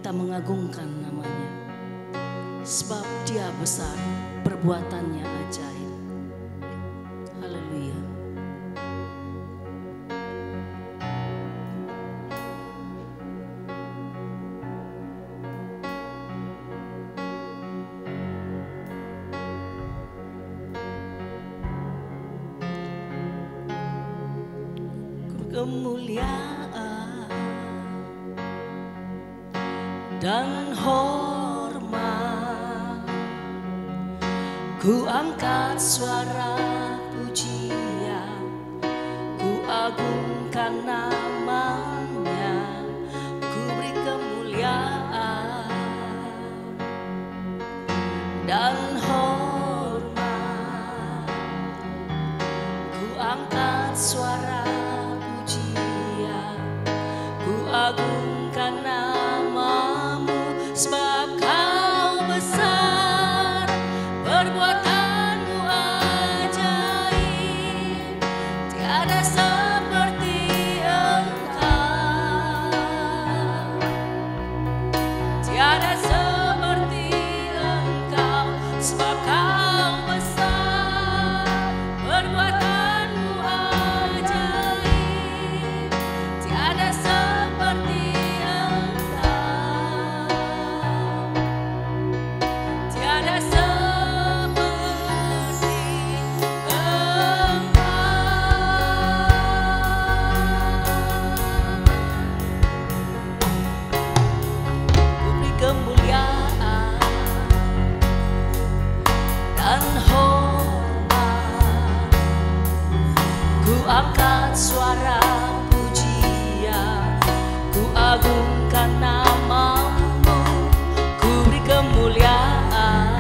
kita mengagungkan namanya, sebab Dia besar, perbuatannya ajaib. Haleluya. Kemuliaan dan hormat, ku angkat suara pujian, ku agungkan namanya, ku beri kemuliaan dan hormat, ku angkat suara pujian, ku agungkan namamu, sebab Kau besar, perbuatanmu ajaib, tiada seperti Engkau, tiada seperti Engkau, sebab Kau besar, perbuatanmu ajaib, tiada seperti Engkau, tiada seperti Engkau. Ku beri kemuliaan dan hormat, ku angkat suara pujian, ku agungkan namamu, ku beri kemuliaan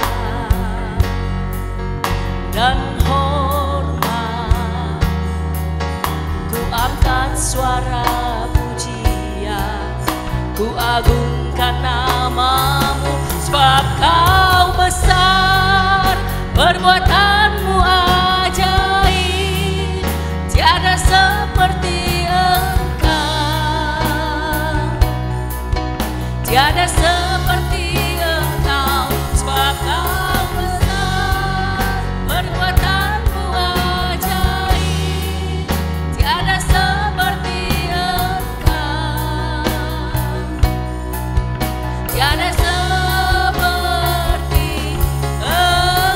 dan hormat, ku angkat suara pujian, ku agungkan namamu, sebab Kau besar, perbuatanmu ajaib, tiada seperti Engkau, tiada seperti Engkau, sebab Kau besar, perbuatanmu ajaib, tiada seperti Engkau, tiada seperti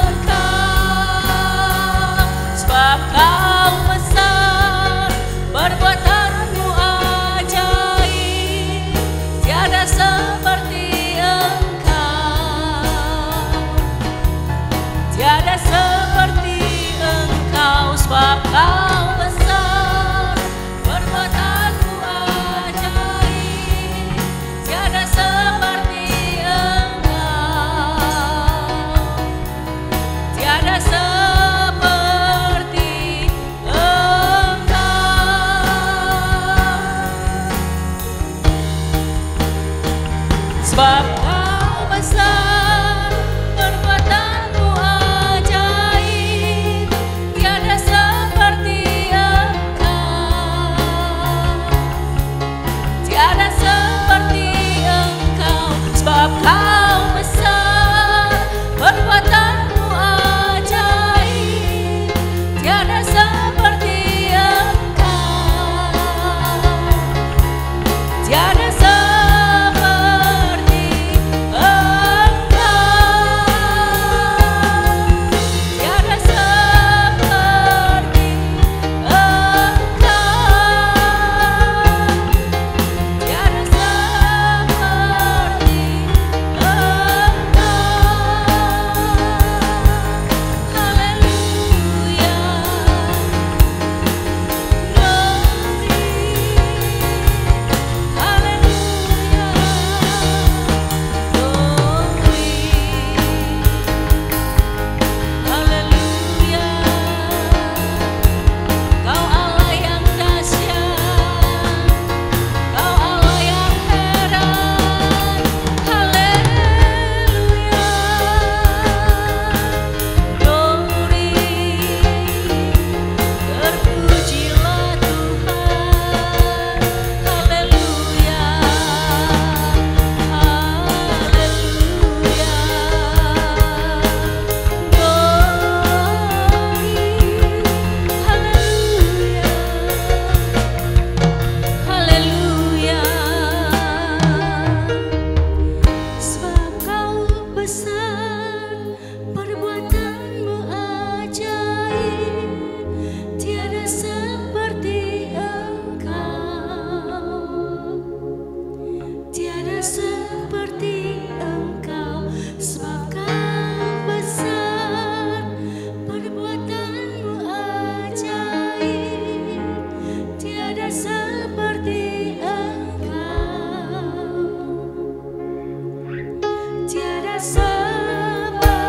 Engkau, sebab Kau besar, perbuatanmu ajaib, tiada seperti Engkau, tiada seperti Engkau, sebab Kau besar, perbuatanmu ajaib, tiada seperti Engkau, tiada seperti Engkau, sebab Kau besar, perbuatanmu ajaib, tiada seperti Engkau, tiada seperti Engkau, sebab Kau besar, perbuatanmu ajaib, tiada seperti Engkau, tiada seperti seperti Engkau, sebab Kau besar, perbuatanmu ajaib, tiada seperti Engkau, tiada seperti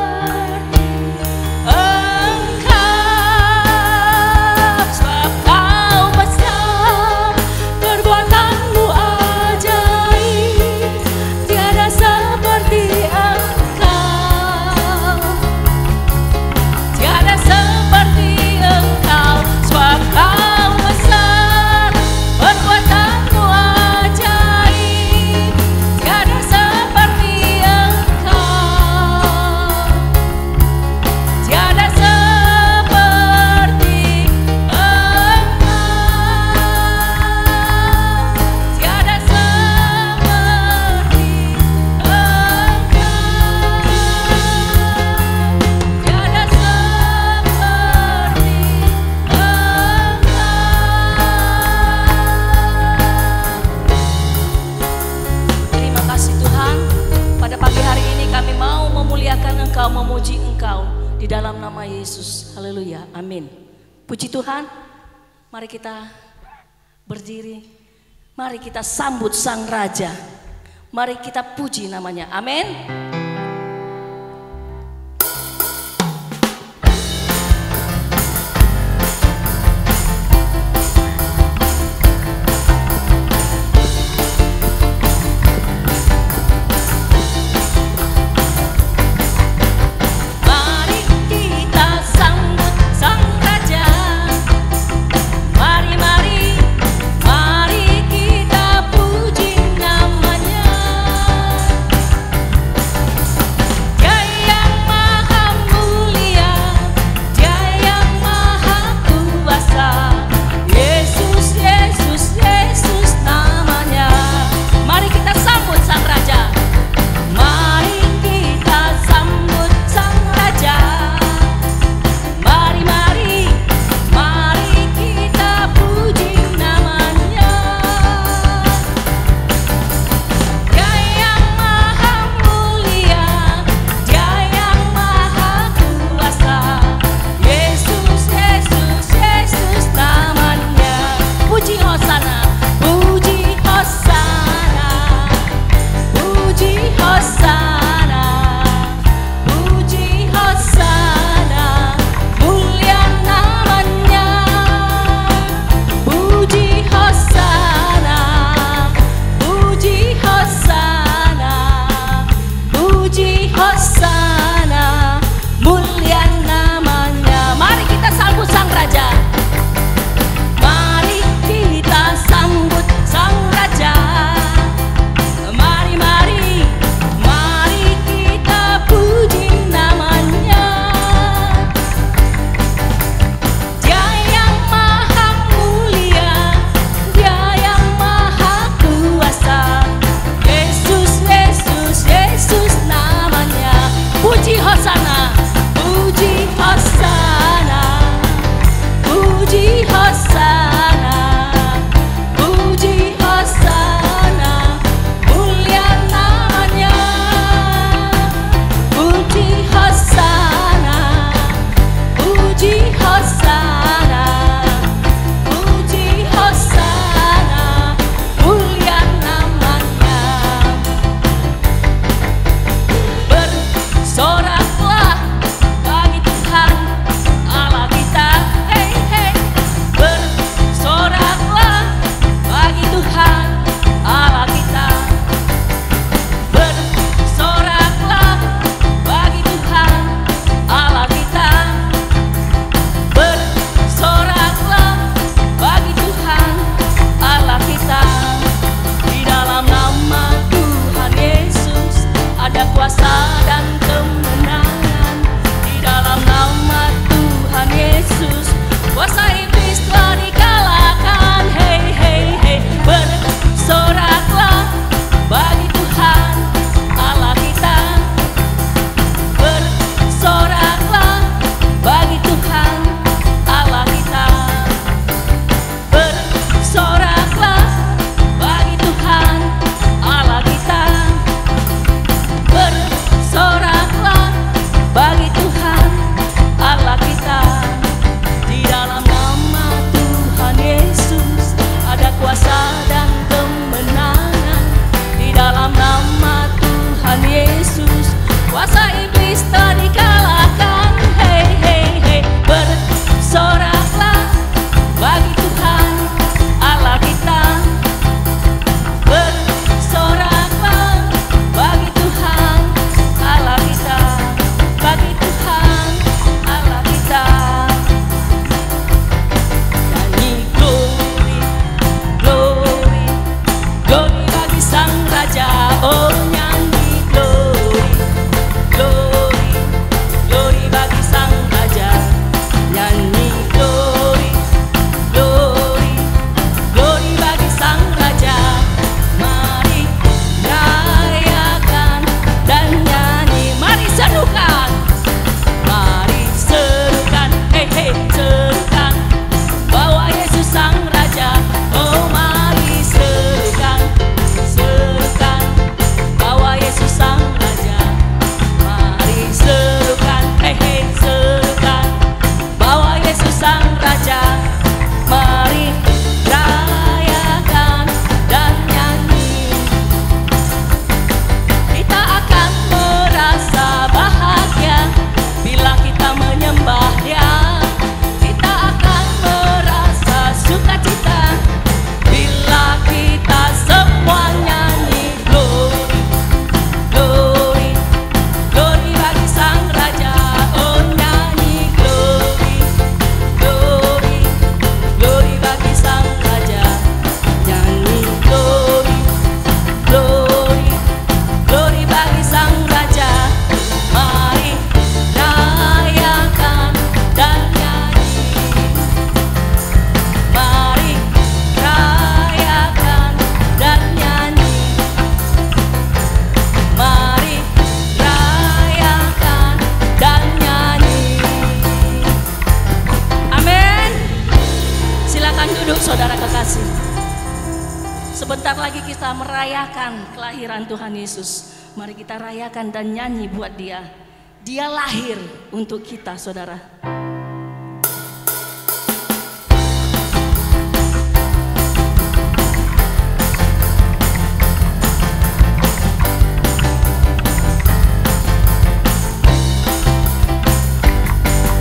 Engkau, sebab Kau besar, perbuatanmu ajaib, tiada seperti Engkau, tiada seperti Engkau, sebab Kau besar, perbuatanmu ajaib, tiada seperti Engkau, tiada seperti Engkau, tiada seperti Terima kasih Tuhan, pada pagi hari ini kami mau memuliakan Engkau, memuji Engkau di dalam nama Yesus. Haleluya, amin. Puji Tuhan, mari kita berdiri, mari kita sambut Sang Raja, mari kita puji namanya, amin. Mari kita sambut Sang Raja, mari kita puji namanya. kuasa iblis telah dikalahkan. Hei hei hei, bersoraklah bagi Tuhan Allah kita. Bersoraklah bagi Tuhan Allah kita, bagi Tuhan Allah kita. Nyanyi glory, glory, glory bagi Sang Raja. Oh nyanyi glory, glory, glory bagi Sang Raja. Nyanyi glory, glory, glory bagi Sang Raja. Mari rayakan dan nyanyi, mari serukan, mari serukan, hei hei serukan, bahwa Yesus Sang Raja. Oh mari serukan, serukan, bahwa Yesus Sang Raja. Mari serukan, hei hei serukan, bahwa Yesus Sang Raja. Mari rayakan dan nyanyi. Kita akan merasa bahagia bila kita menyembah Dia. Kita akan merasa sukacita bila kita semua nyanyi glory, glory, glory bagi Sang Raja. Oh nyanyi glory, glory, glory bagi Sang Raja. Nyanyi glory, glory, glory bagi Sang Raja. Mari rayakan dan nyanyi. Mari rayakan dan nyanyi. Mari rayakan dan nyanyi. Amin. Silakan duduk saudara kekasih. Sebentar lagi kita merayakan kelahiran Tuhan Yesus. Mari kita rayakan dan nyanyi buat Dia. Dia lahir untuk kita, saudara.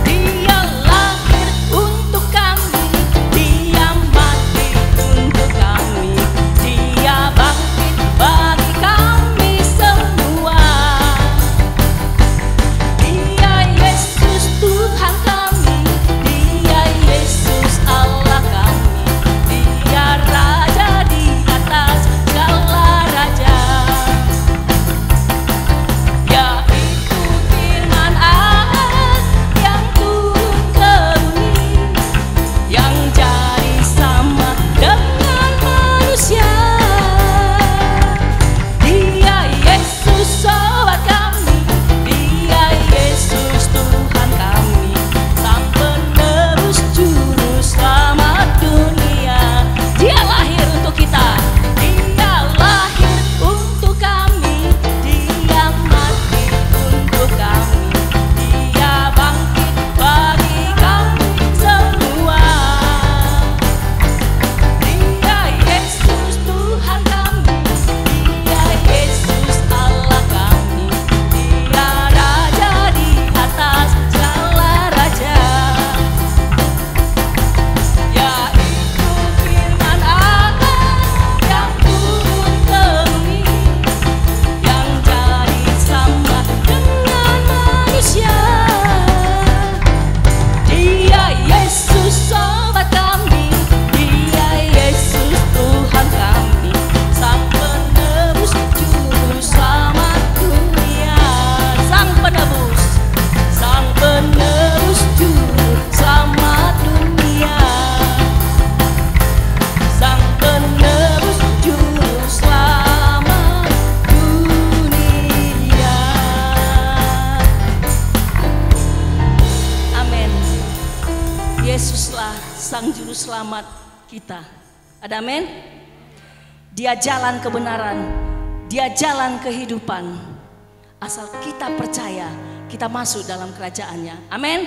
Dia lahir untuk kami, Dia mati untuk kami, Dia bangkit bagi kami semua. Dia Yesus Tuhan kami, Dia Yesus Allah kami, Dia Raja di atas segala raja. Yaitu firman Allah yang turun ke bumi, yang jadi sama dengan manusia. Dia Yesus sobat kami, Dia Yesus Tuhan kami, Sang penebus juru selamat dunia. Dia lahir untuk kita, Dia lahir untuk kami, Dia mati untuk kami, Dia bangkit bagi kami semua. Dia Yesus Tuhan kami, Dia Yesus Allah kami, Dia Raja di atas segala raja. Yaitu firman Allah yang turun ke bumi, yang jadi sama dengan manusia. Dia Yesus sobat kami, Dia Yesus Tuhan kami, Sang penebus juru selamat dunia. Sang penebus, Sang penebus juru selamat dunia, Sang penebus juru selamat dunia. Amin. Yesuslah Sang juru selamat kita. Ada amin? Dia jalan kebenaran, Dia jalan kehidupan. Asal kita percaya, kita masuk dalam kerajaannya. Amin.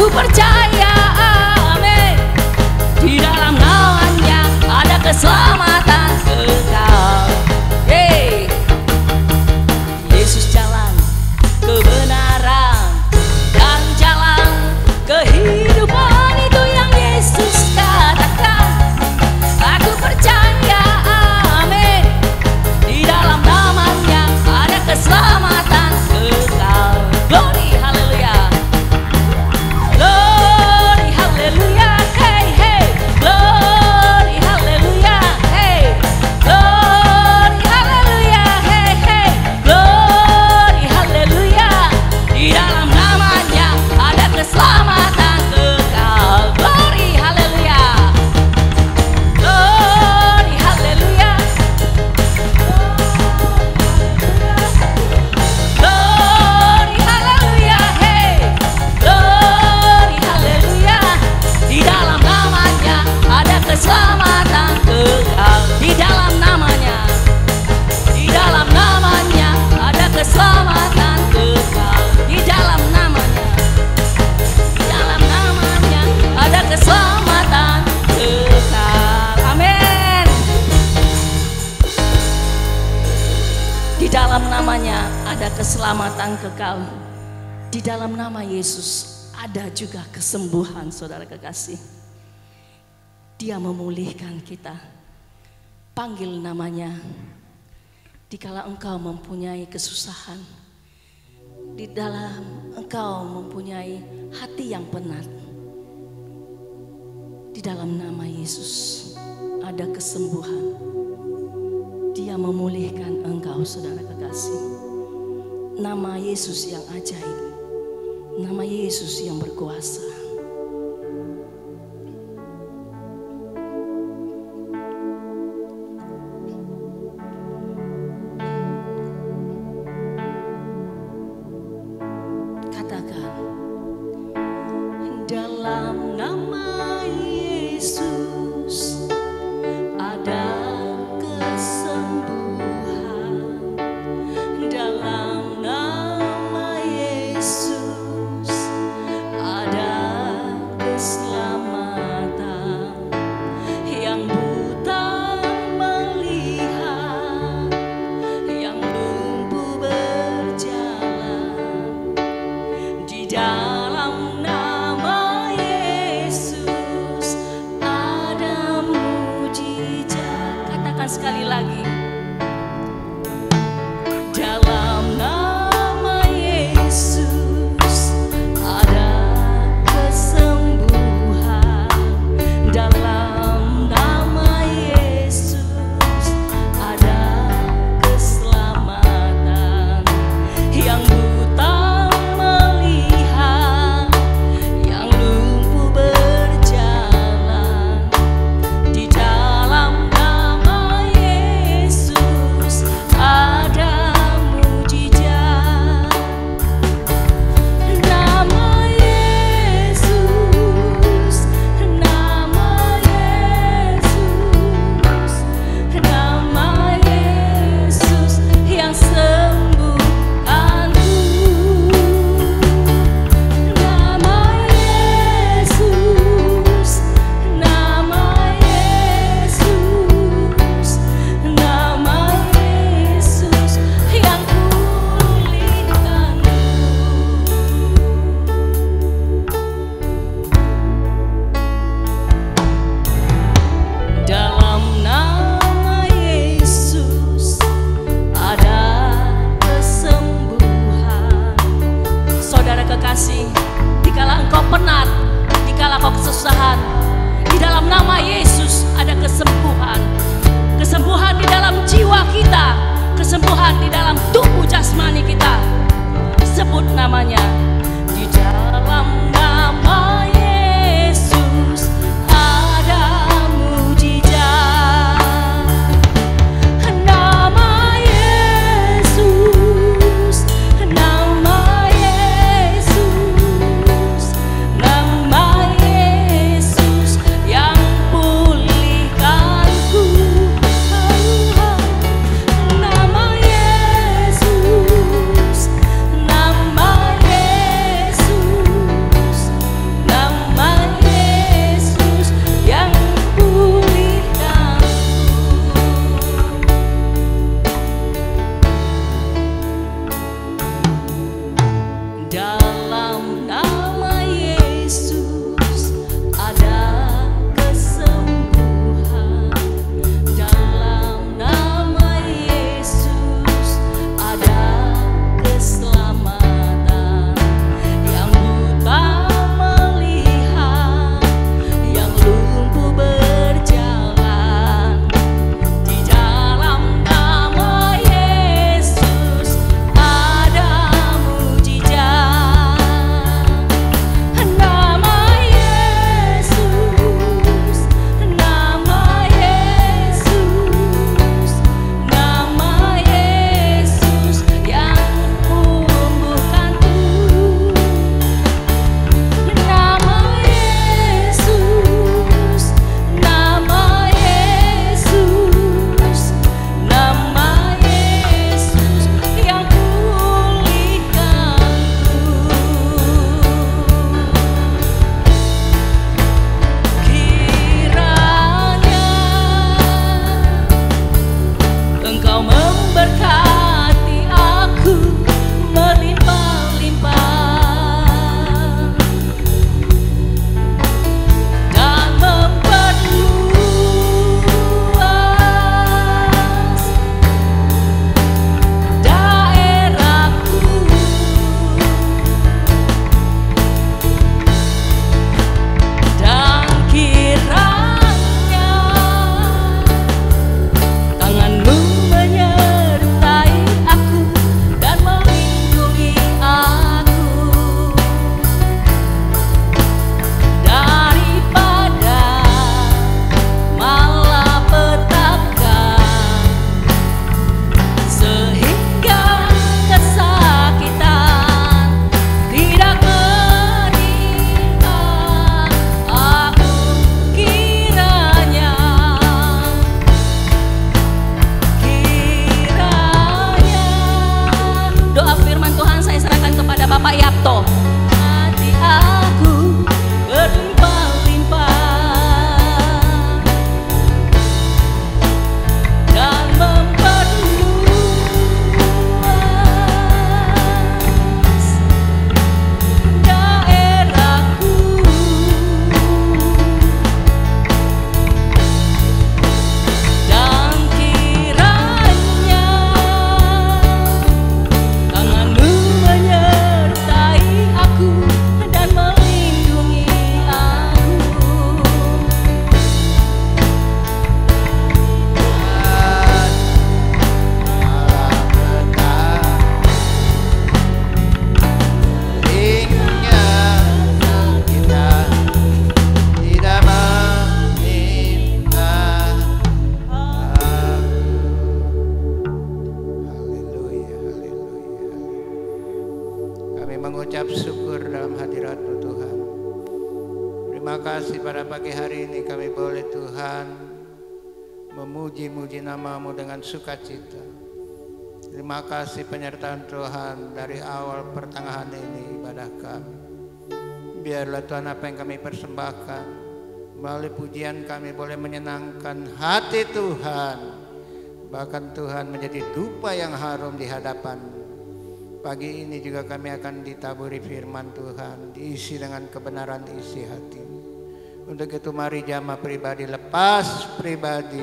Aku percaya, amin. Di dalam namanya ada keselamatan kekal. Hey. Yesus jalan kebenaran dan jalan kehidupan, itu yang Yesus katakan. Aku percaya, amin. Di dalam namanya ada keselamatan kekal. Glory, haleluya. Glory, haleluya. Hey, hey. Glory, haleluya. Hey. Glory, haleluya. Hey, hey. Glory, haleluya. Di dalam namanya ada keselamatan kekal. Glory, haleluya. Glory, haleluya. Glory, haleluya. Hey. Glory, haleluya. Di dalam namanya ada keselamatan kekal. Di dalam namanya, di dalam namanya ada keselamatan kekal. Di dalam namanya, di dalam namanya ada keselamatan kekal. Amin. Di dalam namanya ada keselamatan kekal. Di dalam nama Yesus ada juga kesembuhan, saudara kekasih. Dia memulihkan kita. Panggil namanya. Dikala engkau mempunyai kesusahan, di dalam engkau mempunyai hati yang penat, di dalam nama Yesus ada kesembuhan. Dia memulihkan engkau, saudara kekasih. Nama Yesus yang ajaib, nama Yesus yang berkuasa. Katakan, dalam nama Yesus ada kesembuhan. Dalam nama Yesus ada keselamatan. Yang buta melihat, yang lumpuh berjalan. Di dalam nama Yesus ada mujizat. Katakan sekali lagi. Dalam nama Yesus ada kesembuhan. Dalam nama Yesus ada keselamatan. Yang buta melihat, yang lumpuh berjalan. Di dalam nama Yesus ada mujizat. Nama Yesus, nama Yesus, nama Yesus yang sembuhkanku. Nama Yesus, nama Yesus, nama Yesus yang pulihkanku. Dalam nama Yesus ada kesembuhan. Saudara kekasih, dikala engkau penat, dikala engkau kesusahan, di dalam nama Yesus ada kesembuhan. Kesembuhan di dalam jiwa kita, kesembuhan di dalam tubuh jasmani kita. Sebut namanya. Di dalam nama Yesus ada mujizat. Nama Yesus, nama Yesus, nama Yesus yang pulihkanku. Nama Yesus, nama Yesus. Terima kasih pada pagi hari ini kami boleh Tuhan memuji-muji nama-Mu dengan sukacita. Terima kasih penyertaan Tuhan dari awal pertengahan ini ibadah kami. Biarlah Tuhan apa yang kami persembahkan melalui pujian kami boleh menyenangkan hati Tuhan. Bahkan Tuhan menjadi dupa yang harum di hadapan. Pagi ini juga kami akan ditaburi firman Tuhan, diisi dengan kebenaran isi hati. Untuk itu mari jamaah pribadi, lepas pribadi,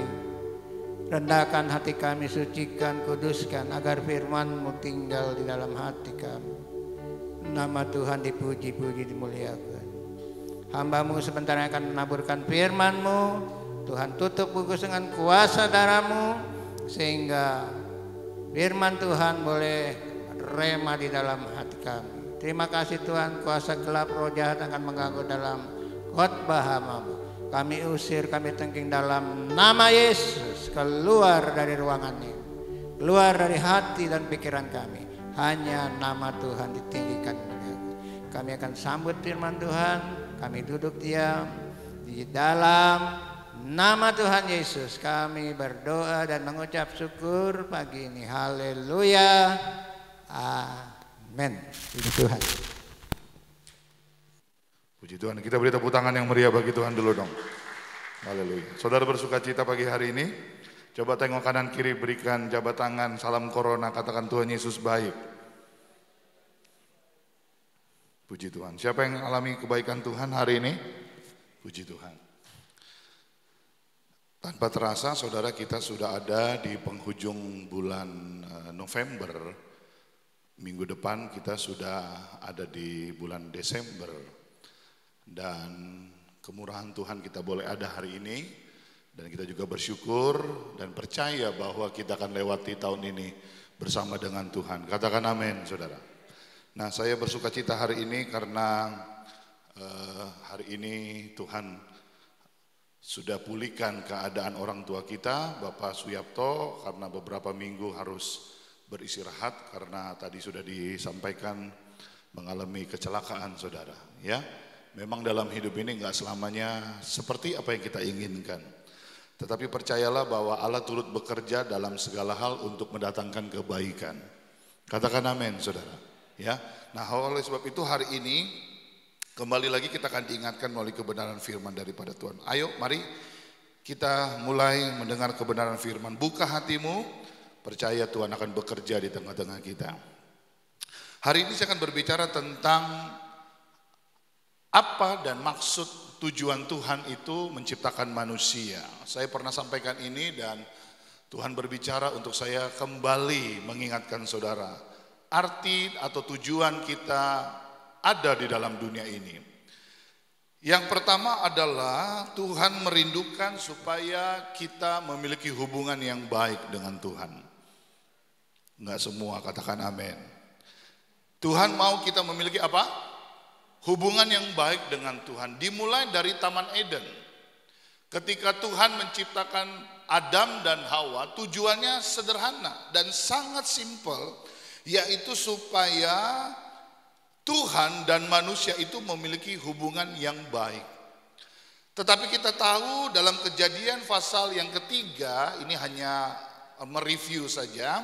rendahkan hati kami, sucikan, kuduskan agar firman-Mu tinggal di dalam hati kami. Nama Tuhan dipuji-puji, dimuliakan. Hamba-Mu sebentar akan menaburkan firman-Mu. Tuhan tutup bungkus dengan kuasa darah-Mu sehingga firman Tuhan boleh rema di dalam hati kami. Terima kasih Tuhan, kuasa gelap roh jahat akan mengganggu dalam khotbah hamba-Mu. Kami usir, kami tengking dalam nama Yesus. Keluar dari ruangan ini, keluar dari hati dan pikiran kami. Hanya nama Tuhan ditinggikan. Kami akan sambut firman Tuhan. Kami duduk diam di dalam nama Tuhan Yesus. Kami berdoa dan mengucap syukur pagi ini. Haleluya. Amin. Puji Tuhan. Puji Tuhan, kita beri tepuk tangan yang meriah bagi Tuhan dulu dong. Haleluya. Saudara bersuka cita pagi hari ini, coba tengok kanan kiri, berikan jabat tangan, salam corona, katakan Tuhan Yesus baik. Puji Tuhan. Siapa yang alami kebaikan Tuhan hari ini? Puji Tuhan. Tanpa terasa saudara, kita sudah ada di penghujung bulan November. Minggu depan kita sudah ada di bulan Desember. Dan kemurahan Tuhan kita boleh ada hari ini. Dan kita juga bersyukur dan percaya bahwa kita akan lewati tahun ini bersama dengan Tuhan. Katakan amin saudara. Nah, saya bersuka cita hari ini karena hari ini Tuhan sudah pulihkan keadaan orang tua kita, Bapak Suyapto, karena beberapa minggu harus beristirahat karena tadi sudah disampaikan mengalami kecelakaan saudara. Ya, memang dalam hidup ini nggak selamanya seperti apa yang kita inginkan. Tetapi percayalah bahwa Allah turut bekerja dalam segala hal untuk mendatangkan kebaikan. Katakan amin saudara. Ya, nah oleh sebab itu hari ini kembali lagi kita akan diingatkan melalui kebenaran firman daripada Tuhan. Ayo mari kita mulai mendengar kebenaran firman. Buka hatimu, percaya Tuhan akan bekerja di tengah-tengah kita. Hari ini saya akan berbicara tentang apa dan maksud tujuan Tuhan itu menciptakan manusia. Saya pernah sampaikan ini dan Tuhan berbicara untuk saya kembali mengingatkan saudara. Arti atau tujuan kita ada di dalam dunia ini. Yang pertama adalah Tuhan merindukan supaya kita memiliki hubungan yang baik dengan Tuhan. Enggak semua, katakan amin. Tuhan mau kita memiliki apa? Hubungan yang baik dengan Tuhan. Dimulai dari Taman Eden. Ketika Tuhan menciptakan Adam dan Hawa, tujuannya sederhana dan sangat simpel. Yaitu supaya Tuhan dan manusia itu memiliki hubungan yang baik. Tetapi kita tahu dalam Kejadian pasal yang ketiga, ini hanya mereview saja,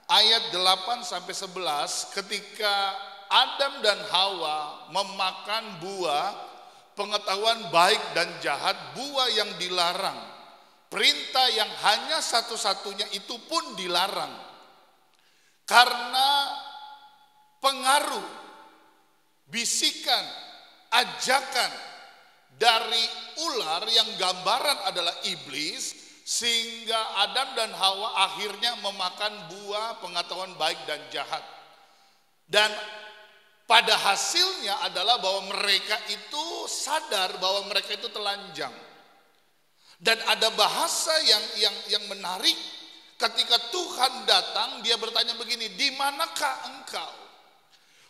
ayat 8-11 ketika Adam dan Hawa memakan buah pengetahuan baik dan jahat, buah yang dilarang. Perintah yang hanya satu-satunya itu pun dilarang. Karena pengaruh, bisikan, ajakan dari ular yang gambaran adalah iblis, sehingga Adam dan Hawa akhirnya memakan buah pengetahuan baik dan jahat. Dan pada hasilnya adalah bahwa mereka itu sadar bahwa mereka itu telanjang. Dan ada bahasa yang menarik. Ketika Tuhan datang, dia bertanya begini, di manakah engkau?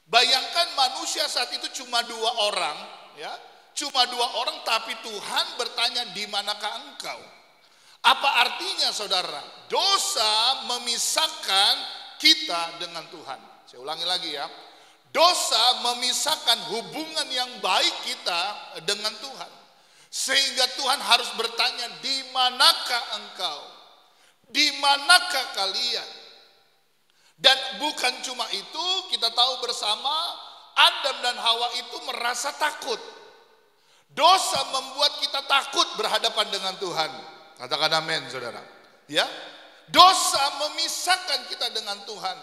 Bayangkan manusia saat itu cuma 2 orang, ya, cuma 2 orang, tapi Tuhan bertanya, di manakah engkau? Apa artinya saudara? Dosa memisahkan kita dengan Tuhan. Saya ulangi lagi ya, Dosa memisahkan hubungan yang baik kita dengan Tuhan. Sehingga Tuhan harus bertanya, di manakah engkau? Di manakah kalian? Dan bukan cuma itu, kita tahu bersama Adam dan Hawa itu merasa takut. Dosa membuat kita takut berhadapan dengan Tuhan. Katakan amin, saudara. Ya, dosa memisahkan kita dengan Tuhan.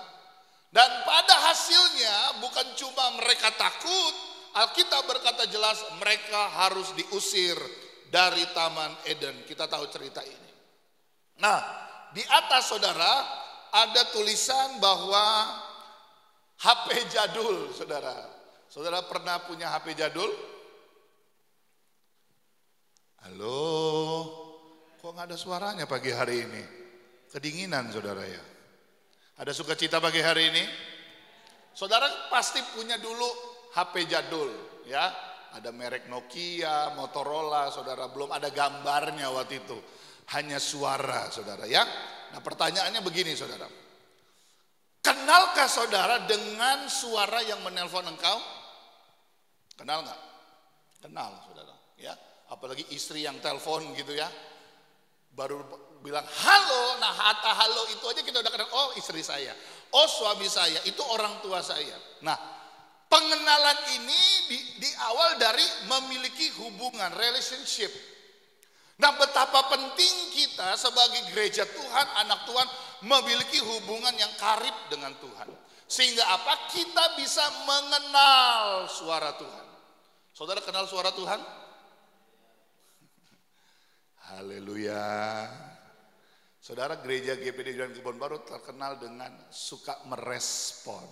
Dan pada hasilnya bukan cuma mereka takut, Alkitab berkata jelas mereka harus diusir dari Taman Eden. Kita tahu cerita ini. Nah, di atas saudara ada tulisan bahwa HP jadul, saudara. Saudara pernah punya HP jadul? Halo, kok nggak ada suaranya pagi hari ini? Kedinginan saudara ya. Ada sukacita pagi hari ini? Saudara pasti punya dulu HP jadul ya. Ada merek Nokia, Motorola, saudara, belum ada gambarnya waktu itu. Hanya suara, saudara ya. Nah, pertanyaannya begini, saudara. Kenalkah saudara dengan suara yang menelpon engkau? Kenal nggak? Kenal, saudara ya. Apalagi istri yang telepon gitu ya. Baru bilang halo, nah kata halo itu aja kita udah kenal, oh istri saya, oh suami saya, itu orang tua saya. Nah, pengenalan ini di awal dari memiliki hubungan, relationship. Nah, betapa penting kita sebagai gereja Tuhan, anak Tuhan, memiliki hubungan yang karib dengan Tuhan. Sehingga apa? Kita bisa mengenal suara Tuhan. Saudara kenal suara Tuhan? Haleluya. Saudara, gereja GPD Jalan Kebon Baru terkenal dengan suka merespon.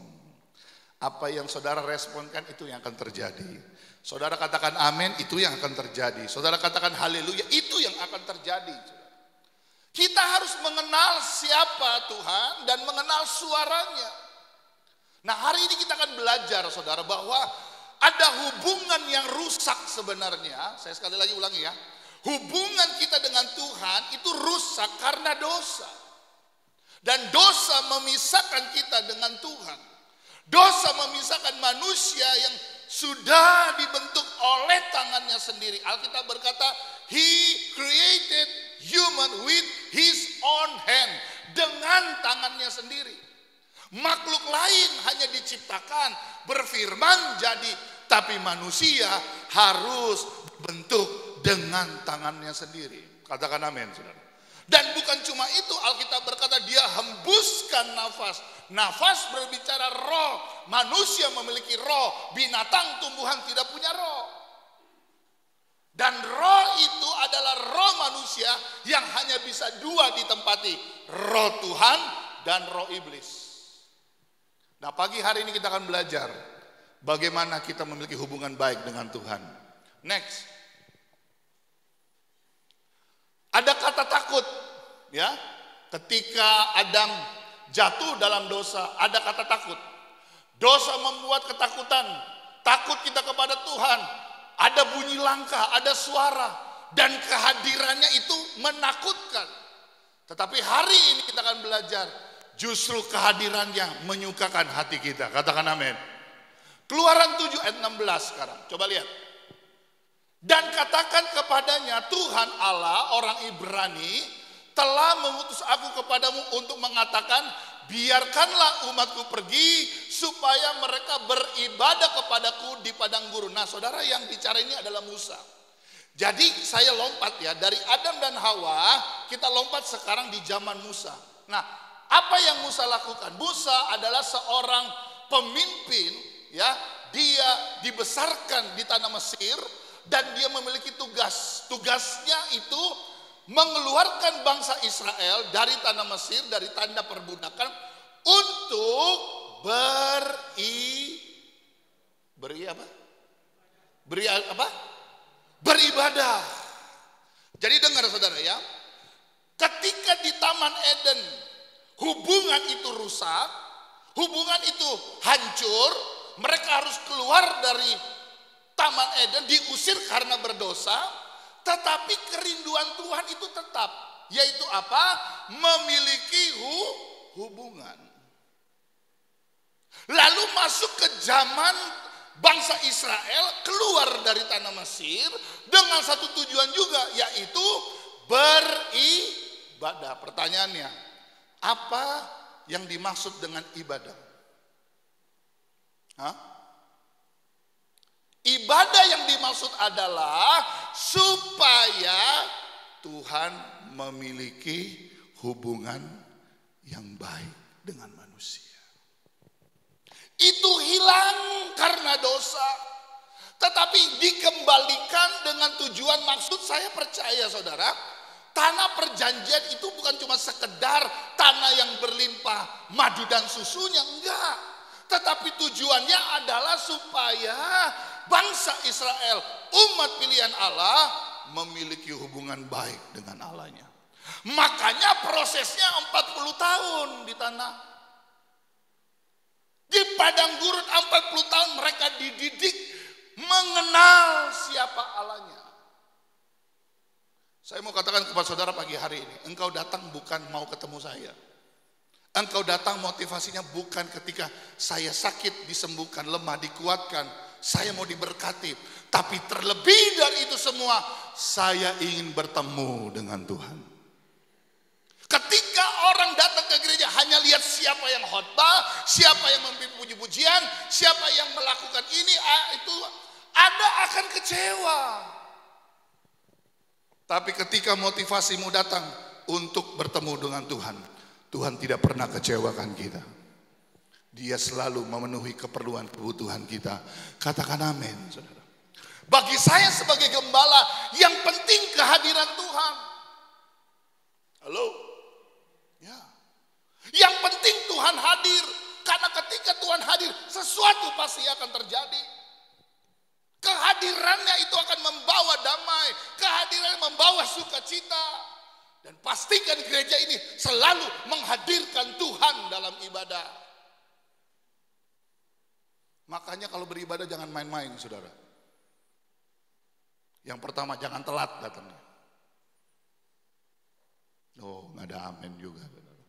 Apa yang saudara responkan itu yang akan terjadi. Saudara katakan amin, itu yang akan terjadi. Saudara katakan haleluya, itu yang akan terjadi. Kita harus mengenal siapa Tuhan dan mengenal suaranya. Nah, hari ini kita akan belajar, saudara, bahwa ada hubungan yang rusak sebenarnya. Saya sekali lagi ulangi ya. Hubungan kita dengan Tuhan itu rusak karena dosa. Dan dosa memisahkan kita dengan Tuhan. Dosa memisahkan manusia yang sudah dibentuk oleh tangannya sendiri. Alkitab berkata, He created human with His own hand. Dengan tangannya sendiri. Makhluk lain hanya diciptakan, berfirman jadi. Tapi manusia harus bentuk dengan tangannya sendiri. Katakan amin, saudara. Dan bukan cuma itu, Alkitab berkata dia hembuskan nafas. Nafas berbicara roh. Manusia memiliki roh. Binatang tumbuhan tidak punya roh. Dan roh itu adalah roh manusia yang hanya bisa dua ditempati. Roh Tuhan dan roh iblis. Nah, pagi hari ini kita akan belajar bagaimana kita memiliki hubungan baik dengan Tuhan. Next. Ada kata takut, ya. Ketika Adam jatuh dalam dosa, ada kata takut. Dosa membuat ketakutan, takut kita kepada Tuhan. Ada bunyi langkah, ada suara, dan kehadirannya itu menakutkan. Tetapi hari ini kita akan belajar, justru kehadirannya menyukakan hati kita. Katakan amin. Keluaran 7 ayat 16 sekarang, coba lihat. Dan katakan kepadanya, Tuhan Allah orang Ibrani telah mengutus aku kepadamu untuk mengatakan, biarkanlah umatku pergi supaya mereka beribadah kepadaku di padang gurun. Nah, saudara, yang bicara ini adalah Musa. Jadi saya lompat ya, dari Adam dan Hawa kita lompat sekarang di zaman Musa. Nah, apa yang Musa lakukan? Musa adalah seorang pemimpin ya, dia dibesarkan di tanah Mesir. Dan dia memiliki tugas. Tugasnya itu mengeluarkan bangsa Israel dari tanah Mesir, dari tanda perbudakan untuk beribadah. Jadi dengar saudara ya, ketika di Taman Eden hubungan itu rusak, hubungan itu hancur, mereka harus keluar dari Taman Eden, diusir karena berdosa, tetapi kerinduan Tuhan itu tetap, yaitu apa? Memiliki hubungan. Lalu masuk ke zaman bangsa Israel keluar dari tanah Mesir dengan satu tujuan juga, yaitu beribadah. Pertanyaannya, apa yang dimaksud dengan ibadah? Ibadah yang dimaksud adalah supaya Tuhan memiliki hubungan yang baik dengan manusia. Itu hilang karena dosa, tetapi dikembalikan dengan tujuan. Maksud saya percaya saudara, tanah perjanjian itu bukan cuma sekedar tanah yang berlimpah madu dan susunya, enggak. Tetapi tujuannya adalah supaya bangsa Israel, umat pilihan Allah, memiliki hubungan baik dengan Allahnya. Makanya prosesnya 40 tahun di tanah. Di padang gurun 40 tahun mereka dididik mengenal siapa Allahnya. Saya mau katakan kepada saudara pagi hari ini, engkau datang bukan mau ketemu saya. Engkau datang motivasinya bukan ketika saya sakit disembuhkan, lemah dikuatkan, saya mau diberkati. Tapi terlebih dari itu semua, saya ingin bertemu dengan Tuhan. Ketika orang datang ke gereja hanya lihat siapa yang khotbah, siapa yang memimpin puji-pujian, siapa yang melakukan ini, itu, Anda akan kecewa. Tapi ketika motivasimu datang untuk bertemu dengan Tuhan, Tuhan tidak pernah kecewakan kita. Dia selalu memenuhi keperluan kebutuhan kita. Katakan amin, saudara. Bagi saya sebagai gembala, yang penting kehadiran Tuhan. Halo? Ya. Yang penting Tuhan hadir. Karena ketika Tuhan hadir, sesuatu pasti akan terjadi. Kehadirannya itu akan membawa damai. Kehadirannya membawa sukacita. Dan pastikan gereja ini selalu menghadirkan Tuhan dalam ibadah. Makanya kalau beribadah jangan main-main, saudara. Yang pertama, jangan telat datangnya. Oh, nggak ada amin juga, saudara.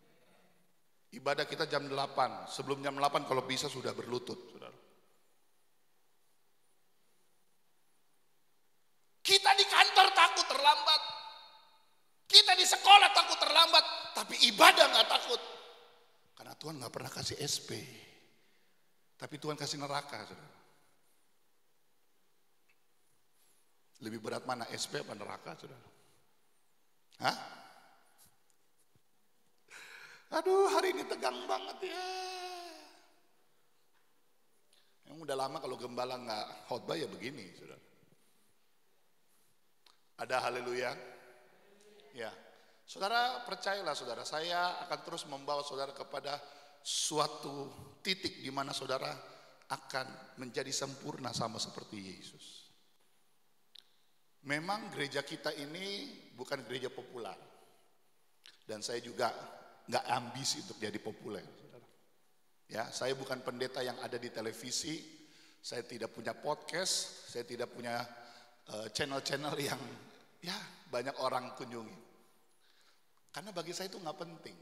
Ibadah kita jam 8. Sebelum jam 8 kalau bisa sudah berlutut, saudara. Kita di kantor takut terlambat. Kita di sekolah takut terlambat, tapi ibadah nggak takut. Karena Tuhan nggak pernah kasih SP, tapi Tuhan kasih neraka. Saudara. Lebih berat mana, SP apa neraka, saudara? Hah? Aduh, hari ini tegang banget ya. Yang udah lama kalau gembala nggak khotbah ya begini, saudara. Ada haleluya. Ya, saudara percayalah saudara, saya akan terus membawa saudara kepada suatu titik di mana saudara akan menjadi sempurna sama seperti Yesus. Memang gereja kita ini bukan gereja populer. Dan saya juga nggak ambisi untuk jadi populer, saudara. Ya, saya bukan pendeta yang ada di televisi, saya tidak punya podcast, saya tidak punya channel-channel yang ya banyak orang kunjungi. Karena bagi saya itu nggak penting.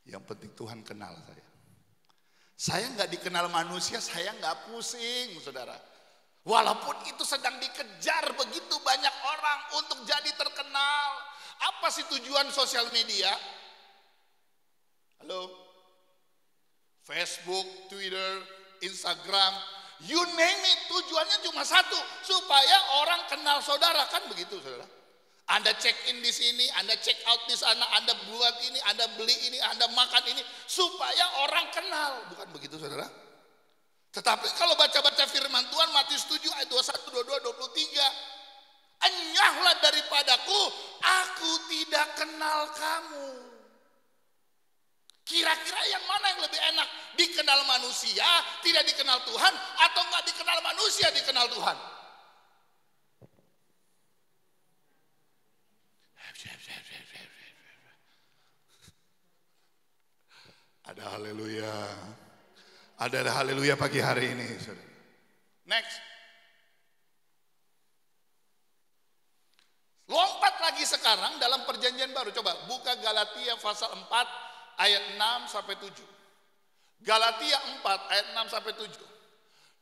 Yang penting Tuhan kenal saya. Saya nggak dikenal manusia, saya nggak pusing, saudara. Walaupun itu sedang dikejar begitu banyak orang untuk jadi terkenal. Apa sih tujuan sosial media? Halo? Facebook, Twitter, Instagram, you name it, tujuannya cuma satu, supaya orang kenal saudara, kan begitu, saudara? Anda check in di sini, Anda check out di sana, Anda buat ini, Anda beli ini, Anda makan ini, supaya orang kenal. Bukan begitu, saudara? Tetapi kalau baca-baca firman Tuhan, Matius 7 ayat 21, 22, 23. Enyahlah daripadaku, aku tidak kenal kamu. Kira-kira yang mana yang lebih enak? Dikenal manusia, tidak dikenal Tuhan, atau enggak dikenal manusia, dikenal Tuhan? Ada haleluya. Ada haleluya pagi hari ini. Next. Lompat lagi sekarang dalam perjanjian baru. Coba buka Galatia pasal 4 ayat 6 sampai 7. Galatia 4 ayat 6 sampai 7.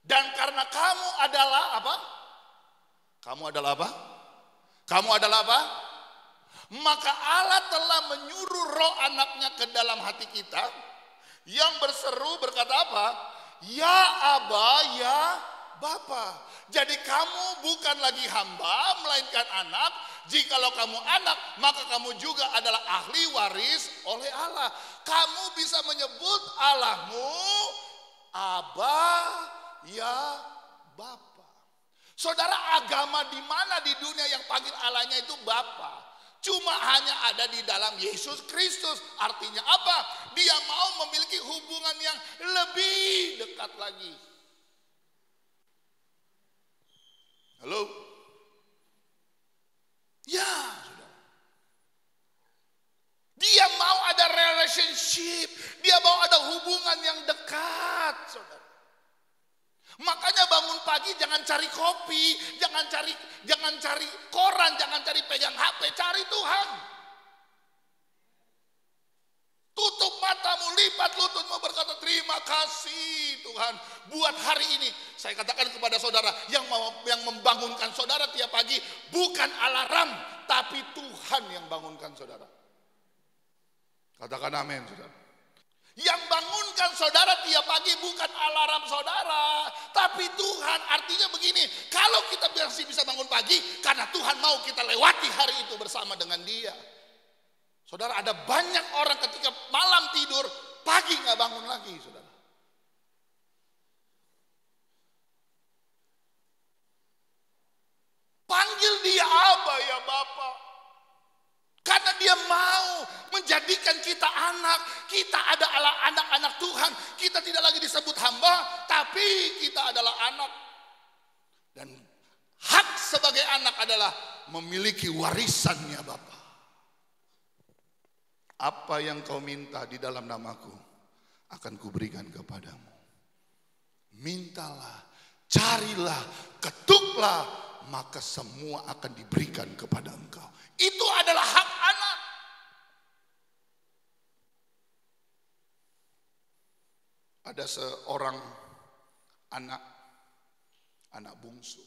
Dan karena kamu adalah apa? Kamu adalah apa? Kamu adalah apa? Maka Allah telah menyuruh roh anaknya ke dalam hati kita, yang berseru berkata apa? Ya Aba, ya Bapa. Jadi kamu bukan lagi hamba, melainkan anak. Jikalau kamu anak, maka kamu juga adalah ahli waris oleh Allah. Kamu bisa menyebut Allahmu Aba, ya Bapa. Saudara, agama di mana di dunia yang panggil Allahnya itu Bapa? Cuma hanya ada di dalam Yesus Kristus. Artinya apa? Dia mau memiliki hubungan yang lebih dekat lagi. Halo? Ya, saudara. Dia mau ada relationship. Dia mau ada hubungan yang dekat, saudara. Makanya bangun pagi jangan cari kopi, jangan cari koran, jangan cari pegang HP, cari Tuhan. Tutup matamu, lipat lututmu, berkata terima kasih Tuhan buat hari ini. Saya katakan kepada saudara, yang membangunkan saudara tiap pagi bukan alarm, tapi Tuhan yang bangunkan saudara. Katakan amin, saudara. Yang bangunkan saudara tiap pagi bukan alarm saudara, tapi Tuhan. Artinya begini, kalau kita masih bisa bangun pagi, karena Tuhan mau kita lewati hari itu bersama dengan Dia. Saudara, ada banyak orang ketika malam tidur, pagi nggak bangun lagi, saudara. Panggil Dia Aba, ya Bapa. Karena Dia mau menjadikan kita anak. Kita adalah anak-anak Tuhan. Kita tidak lagi disebut hamba, tapi kita adalah anak. Dan hak sebagai anak adalah memiliki warisannya Bapa. Apa yang kau minta di dalam namaku akan kuberikan kepadamu. Mintalah, carilah, ketuklah, maka semua akan diberikan kepada engkau. Itu adalah hak anak. Ada seorang anak bungsu.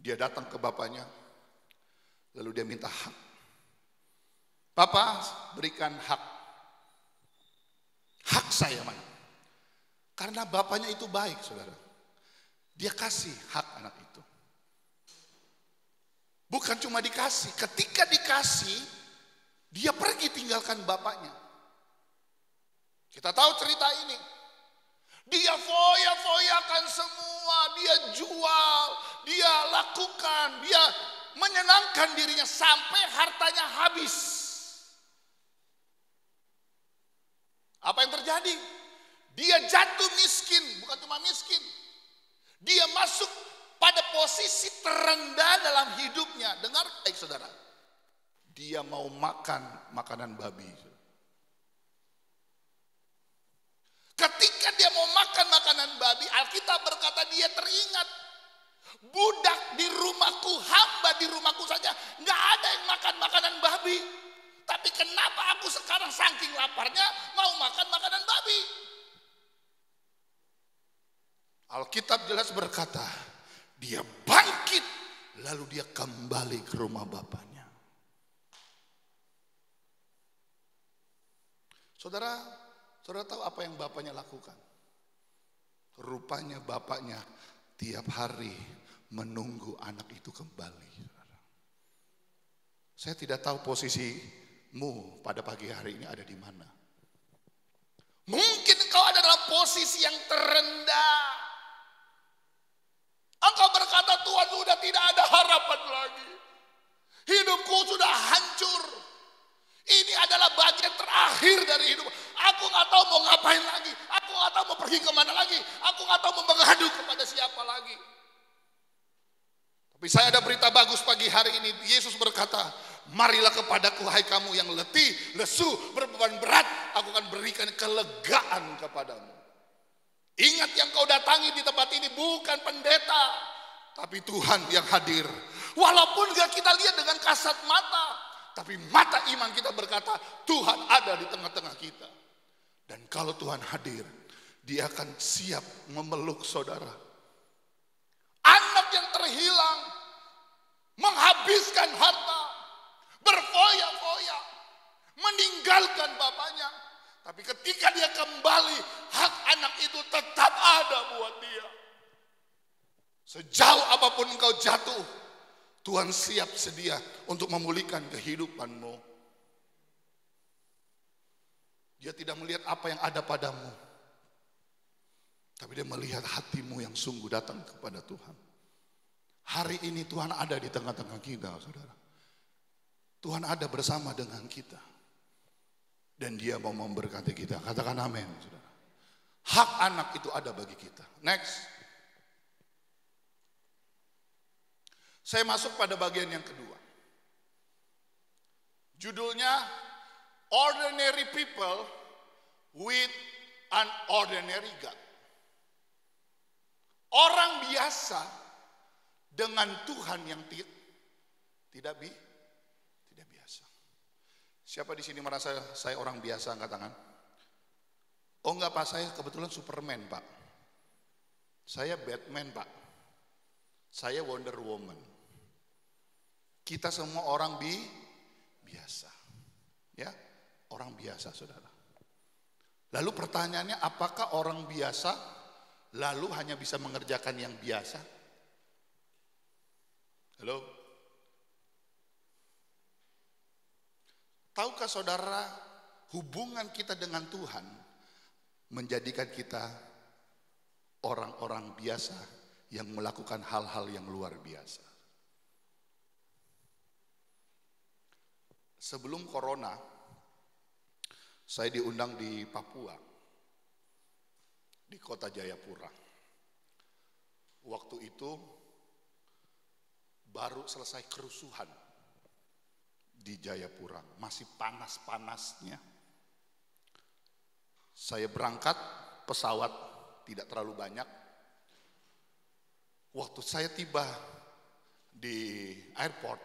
Dia datang ke bapaknya, lalu dia minta hak. Papa, berikan hak saya mana? Karena bapaknya itu baik, saudara. Dia kasih hak anak itu. Bukan cuma dikasih, ketika dikasih, dia pergi tinggalkan bapaknya. Kita tahu cerita ini. Dia foya-foyakan semua, dia jual, dia lakukan, dia menyenangkan dirinya sampai hartanya habis. Apa yang terjadi? Dia jatuh miskin, bukan cuma miskin. Dia masuk pada posisi terendah dalam hidupnya. Dengar baik saudara. Dia mau makan makanan babi. Ketika dia mau makan makanan babi, Alkitab berkata dia teringat. Budak di rumahku, hamba di rumahku saja, nggak ada yang makan makanan babi. Tapi kenapa aku sekarang saking laparnya mau makan makanan babi? Alkitab jelas berkata, dia bangkit, lalu dia kembali ke rumah bapaknya. Saudara tahu apa yang bapaknya lakukan? Rupanya bapaknya tiap hari menunggu anak itu kembali. Saya tidak tahu posisimu pada pagi hari ini ada di mana. Mungkin engkau ada dalam posisi yang terendah. Engkau berkata, Tuhan sudah tidak ada harapan lagi. Hidupku sudah hancur. Ini adalah bagian terakhir dari hidup. Aku gak tahu mau ngapain lagi. Aku gak tahu mau pergi kemana lagi. Aku gak tahu mau mengadu kepada siapa lagi. Tapi saya ada berita bagus pagi hari ini. Yesus berkata, marilah kepadaku hai kamu yang letih, lesu, berbeban berat. Aku akan berikan kelegaan kepadamu. Ingat yang kau datangi di tempat ini bukan pendeta, tapi Tuhan yang hadir. Walaupun gak kita lihat dengan kasat mata, tapi mata iman kita berkata Tuhan ada di tengah-tengah kita. Dan kalau Tuhan hadir, Dia akan siap memeluk saudara. Anak yang terhilang, menghabiskan harta, berfoya-foya, meninggalkan bapaknya. Tapi ketika dia kembali, hak anak itu tetap ada buat dia. Sejauh apapun engkau jatuh, Tuhan siap sedia untuk memulihkan kehidupanmu. Dia tidak melihat apa yang ada padamu, tapi dia melihat hatimu yang sungguh datang kepada Tuhan. Hari ini Tuhan ada di tengah-tengah kita, saudara. Tuhan ada bersama dengan kita. Dan Dia mau memberkati kita. Katakan amin, saudara. Hak anak itu ada bagi kita. Next. Saya masuk pada bagian yang kedua. Judulnya Ordinary People with an Ordinary God. Orang biasa dengan Tuhan yang tidak biasa. Siapa di sini merasa saya orang biasa? Angkat tangan. Oh enggak Pak, saya kebetulan Superman Pak. Saya Batman Pak. Saya Wonder Woman. Kita semua orang biasa. Ya, orang biasa saudara. Lalu pertanyaannya, apakah orang biasa lalu hanya bisa mengerjakan yang biasa? Halo? Tahukah saudara, hubungan kita dengan Tuhan menjadikan kita orang-orang biasa yang melakukan hal-hal yang luar biasa. Sebelum corona, saya diundang di Papua, di kota Jayapura. Waktu itu baru selesai kerusuhan di Jayapura, masih panas-panasnya. Saya berangkat pesawat tidak terlalu banyak. Waktu saya tiba di airport,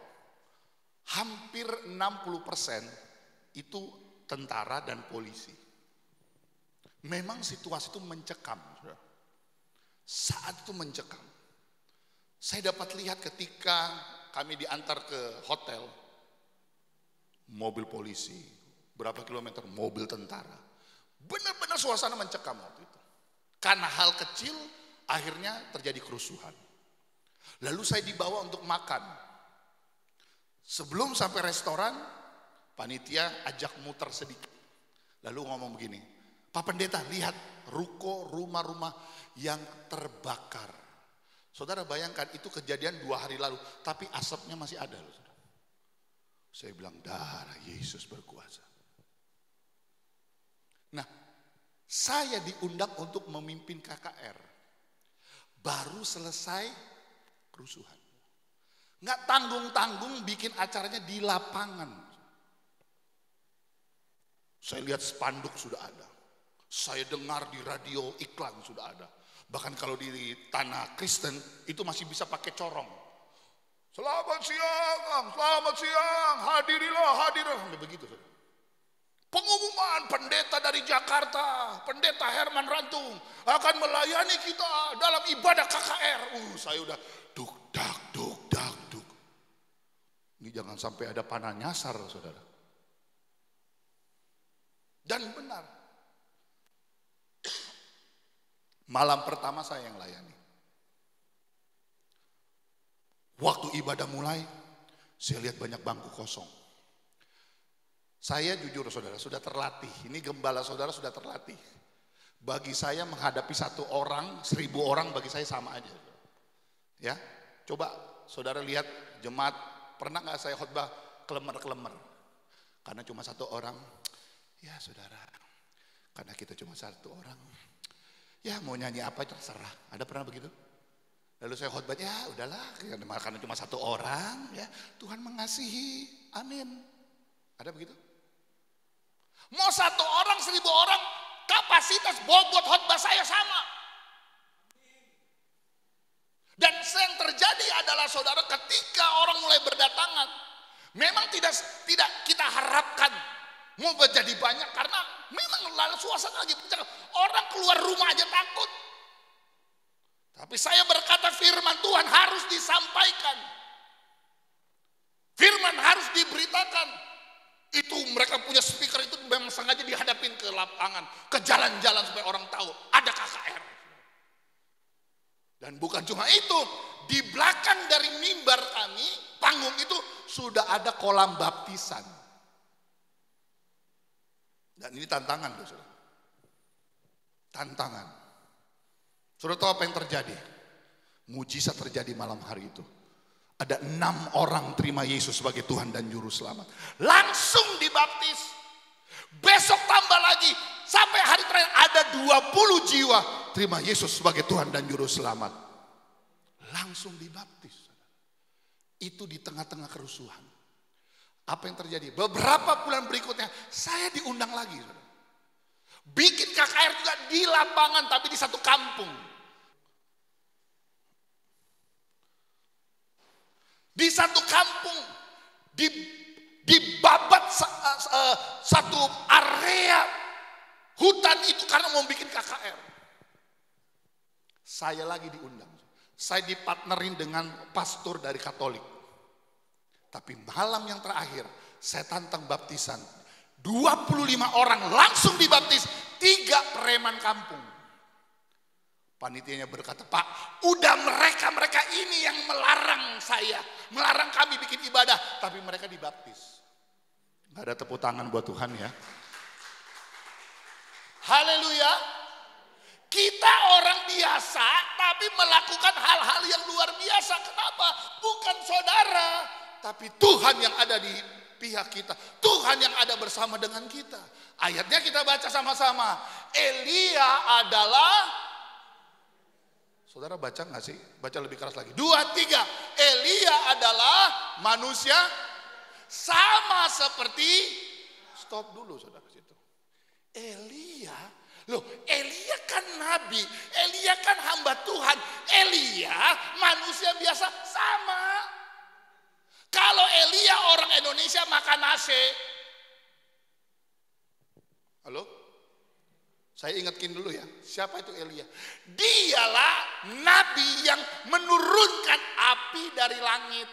hampir 60% itu tentara dan polisi. Memang situasi itu mencekam. Saat itu mencekam. Saya dapat lihat ketika kami diantar ke hotel, mobil polisi, berapa kilometer, mobil tentara. Benar-benar suasana mencekam waktu itu. Karena hal kecil, akhirnya terjadi kerusuhan. Lalu saya dibawa untuk makan. Sebelum sampai restoran, panitia ajak muter sedikit. Lalu ngomong begini, Pak Pendeta lihat ruko, rumah-rumah yang terbakar. Saudara bayangkan itu kejadian 2 hari lalu, tapi asapnya masih ada. Saya bilang darah Yesus berkuasa. Nah, saya diundang untuk memimpin KKR. Baru selesai kerusuhan. Nggak tanggung-tanggung bikin acaranya di lapangan. Saya lihat spanduk sudah ada. Saya dengar di radio iklan sudah ada. Bahkan kalau di tanah Kristen itu masih bisa pakai corong. Selamat siang, hadirilah. Sampai begitu. Pengumuman pendeta dari Jakarta, pendeta Herman Rantung akan melayani kita dalam ibadah KKR. Saya udah duk. Ini jangan sampai ada panah nyasar, saudara. Dan benar. Malam pertama saya yang layani. Waktu ibadah mulai, saya lihat banyak bangku kosong. Saya jujur saudara, sudah terlatih. Ini gembala saudara sudah terlatih. Bagi saya menghadapi 1 orang, 1000 orang bagi saya sama aja. Ya, coba saudara lihat jemaat, pernah gak saya khotbah kelemer-kelemer? Karena cuma 1 orang, ya saudara, karena kita cuma 1 orang, ya mau nyanyi apa terserah. Ada pernah begitu? Lalu saya khotbah, ya udahlah, karena cuma 1 orang, ya Tuhan mengasihi, amin. Ada begitu? Mau 1 orang, 1000 orang, kapasitas bobot khotbah saya sama. Dan yang terjadi adalah saudara, ketika orang mulai berdatangan, Memang tidak kita harapkan mau menjadi banyak karena memang lalu suasana lagi pecah. Orang keluar rumah aja takut. Tapi saya berkata firman Tuhan harus disampaikan. Firman harus diberitakan. Itu mereka punya speaker itu memang sengaja dihadapin ke lapangan, ke jalan-jalan supaya orang tahu ada KKR. Dan bukan cuma itu, di belakang dari mimbar kami, panggung itu sudah ada kolam baptisan. Dan ini tantangan, saudara. Tantangan. Saudara tahu apa yang terjadi? Mujizat terjadi malam hari itu. Ada 6 orang terima Yesus sebagai Tuhan dan Juru Selamat. Langsung dibaptis. Besok tambah lagi. Sampai hari terakhir ada 20 jiwa terima Yesus sebagai Tuhan dan Juru Selamat. Langsung dibaptis. Itu di tengah-tengah kerusuhan. Apa yang terjadi? Beberapa bulan berikutnya saya diundang lagi. Bikin KKR juga di lapangan tapi di satu kampung. Di satu kampung dibabat satu area hutan itu karena mau bikin KKR. Saya lagi diundang. Saya dipartnerin dengan pastor dari Katolik. Tapi malam yang terakhir saya tantang baptisan. 25 orang langsung dibaptis, 3 preman kampung. Panitianya berkata, Pak, udah mereka ini yang melarang saya, melarang kami bikin ibadah, tapi mereka dibaptis. Gak ada tepuk tangan buat Tuhan ya. Haleluya. Kita orang biasa, tapi melakukan hal-hal yang luar biasa. Kenapa? Bukan saudara, tapi Tuhan yang ada di pihak kita. Tuhan yang ada bersama dengan kita. Ayatnya kita baca sama-sama. Elia adalah... Saudara baca gak sih? Baca lebih keras lagi. 2, 3. Elia adalah manusia sama seperti. Stop dulu saudara situ. Elia. Loh, Elia kan nabi. Elia kan hamba Tuhan. Elia manusia biasa sama. Kalau Elia orang Indonesia makan nasi. Halo? Saya ingatkan dulu ya, siapa itu Elia? Dialah nabi yang menurunkan api dari langit.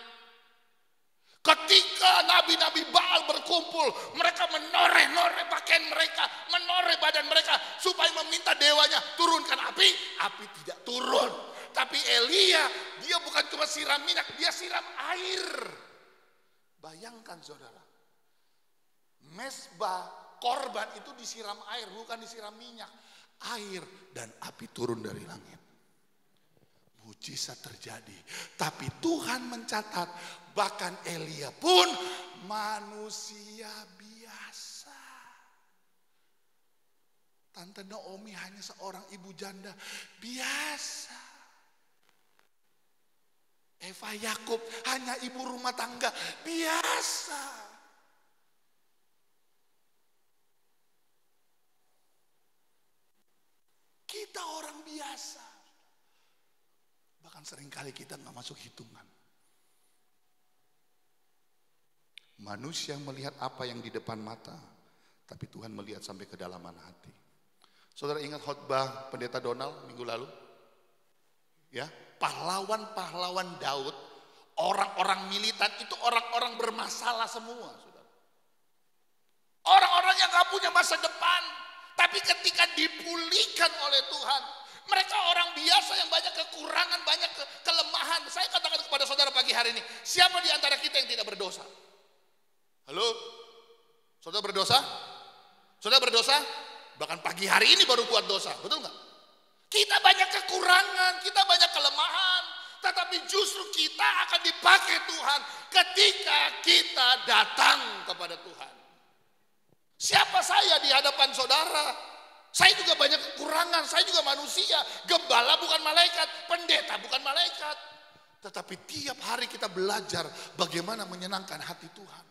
Ketika nabi-nabi Baal berkumpul, mereka menoreh-noreh pakaian mereka, menoreh badan mereka, supaya meminta dewanya turunkan api, api tidak turun. Tapi Elia, dia bukan cuma siram minyak, dia siram air. Bayangkan saudara, mezbah korban itu disiram air, bukan disiram minyak. Air dan api turun dari langit. Mujizat terjadi. Tapi Tuhan mencatat, bahkan Elia pun manusia biasa. Tante Naomi hanya seorang ibu janda biasa. Eva Yakub hanya ibu rumah tangga biasa. Kita orang biasa. Bahkan seringkali kita nggak masuk hitungan. Manusia melihat apa yang di depan mata, tapi Tuhan melihat sampai kedalaman hati. Saudara ingat khotbah Pendeta Donald minggu lalu? Ya, pahlawan-pahlawan Daud, orang-orang militan itu orang-orang bermasalah semua, saudara. Orang-orang yang nggak punya masa depan. Tapi ketika dipulihkan oleh Tuhan, mereka orang biasa yang banyak kekurangan, banyak kelemahan. Saya katakan kepada saudara pagi hari ini, siapa di antara kita yang tidak berdosa? Halo? Saudara berdosa? Saudara berdosa? Bahkan pagi hari ini baru buat dosa, betul nggak? Kita banyak kekurangan, kita banyak kelemahan. Tetapi justru kita akan dipakai Tuhan ketika kita datang kepada Tuhan. Siapa saya di hadapan saudara? Saya juga banyak kekurangan, saya juga manusia. Gembala bukan malaikat, pendeta bukan malaikat. Tetapi tiap hari kita belajar bagaimana menyenangkan hati Tuhan.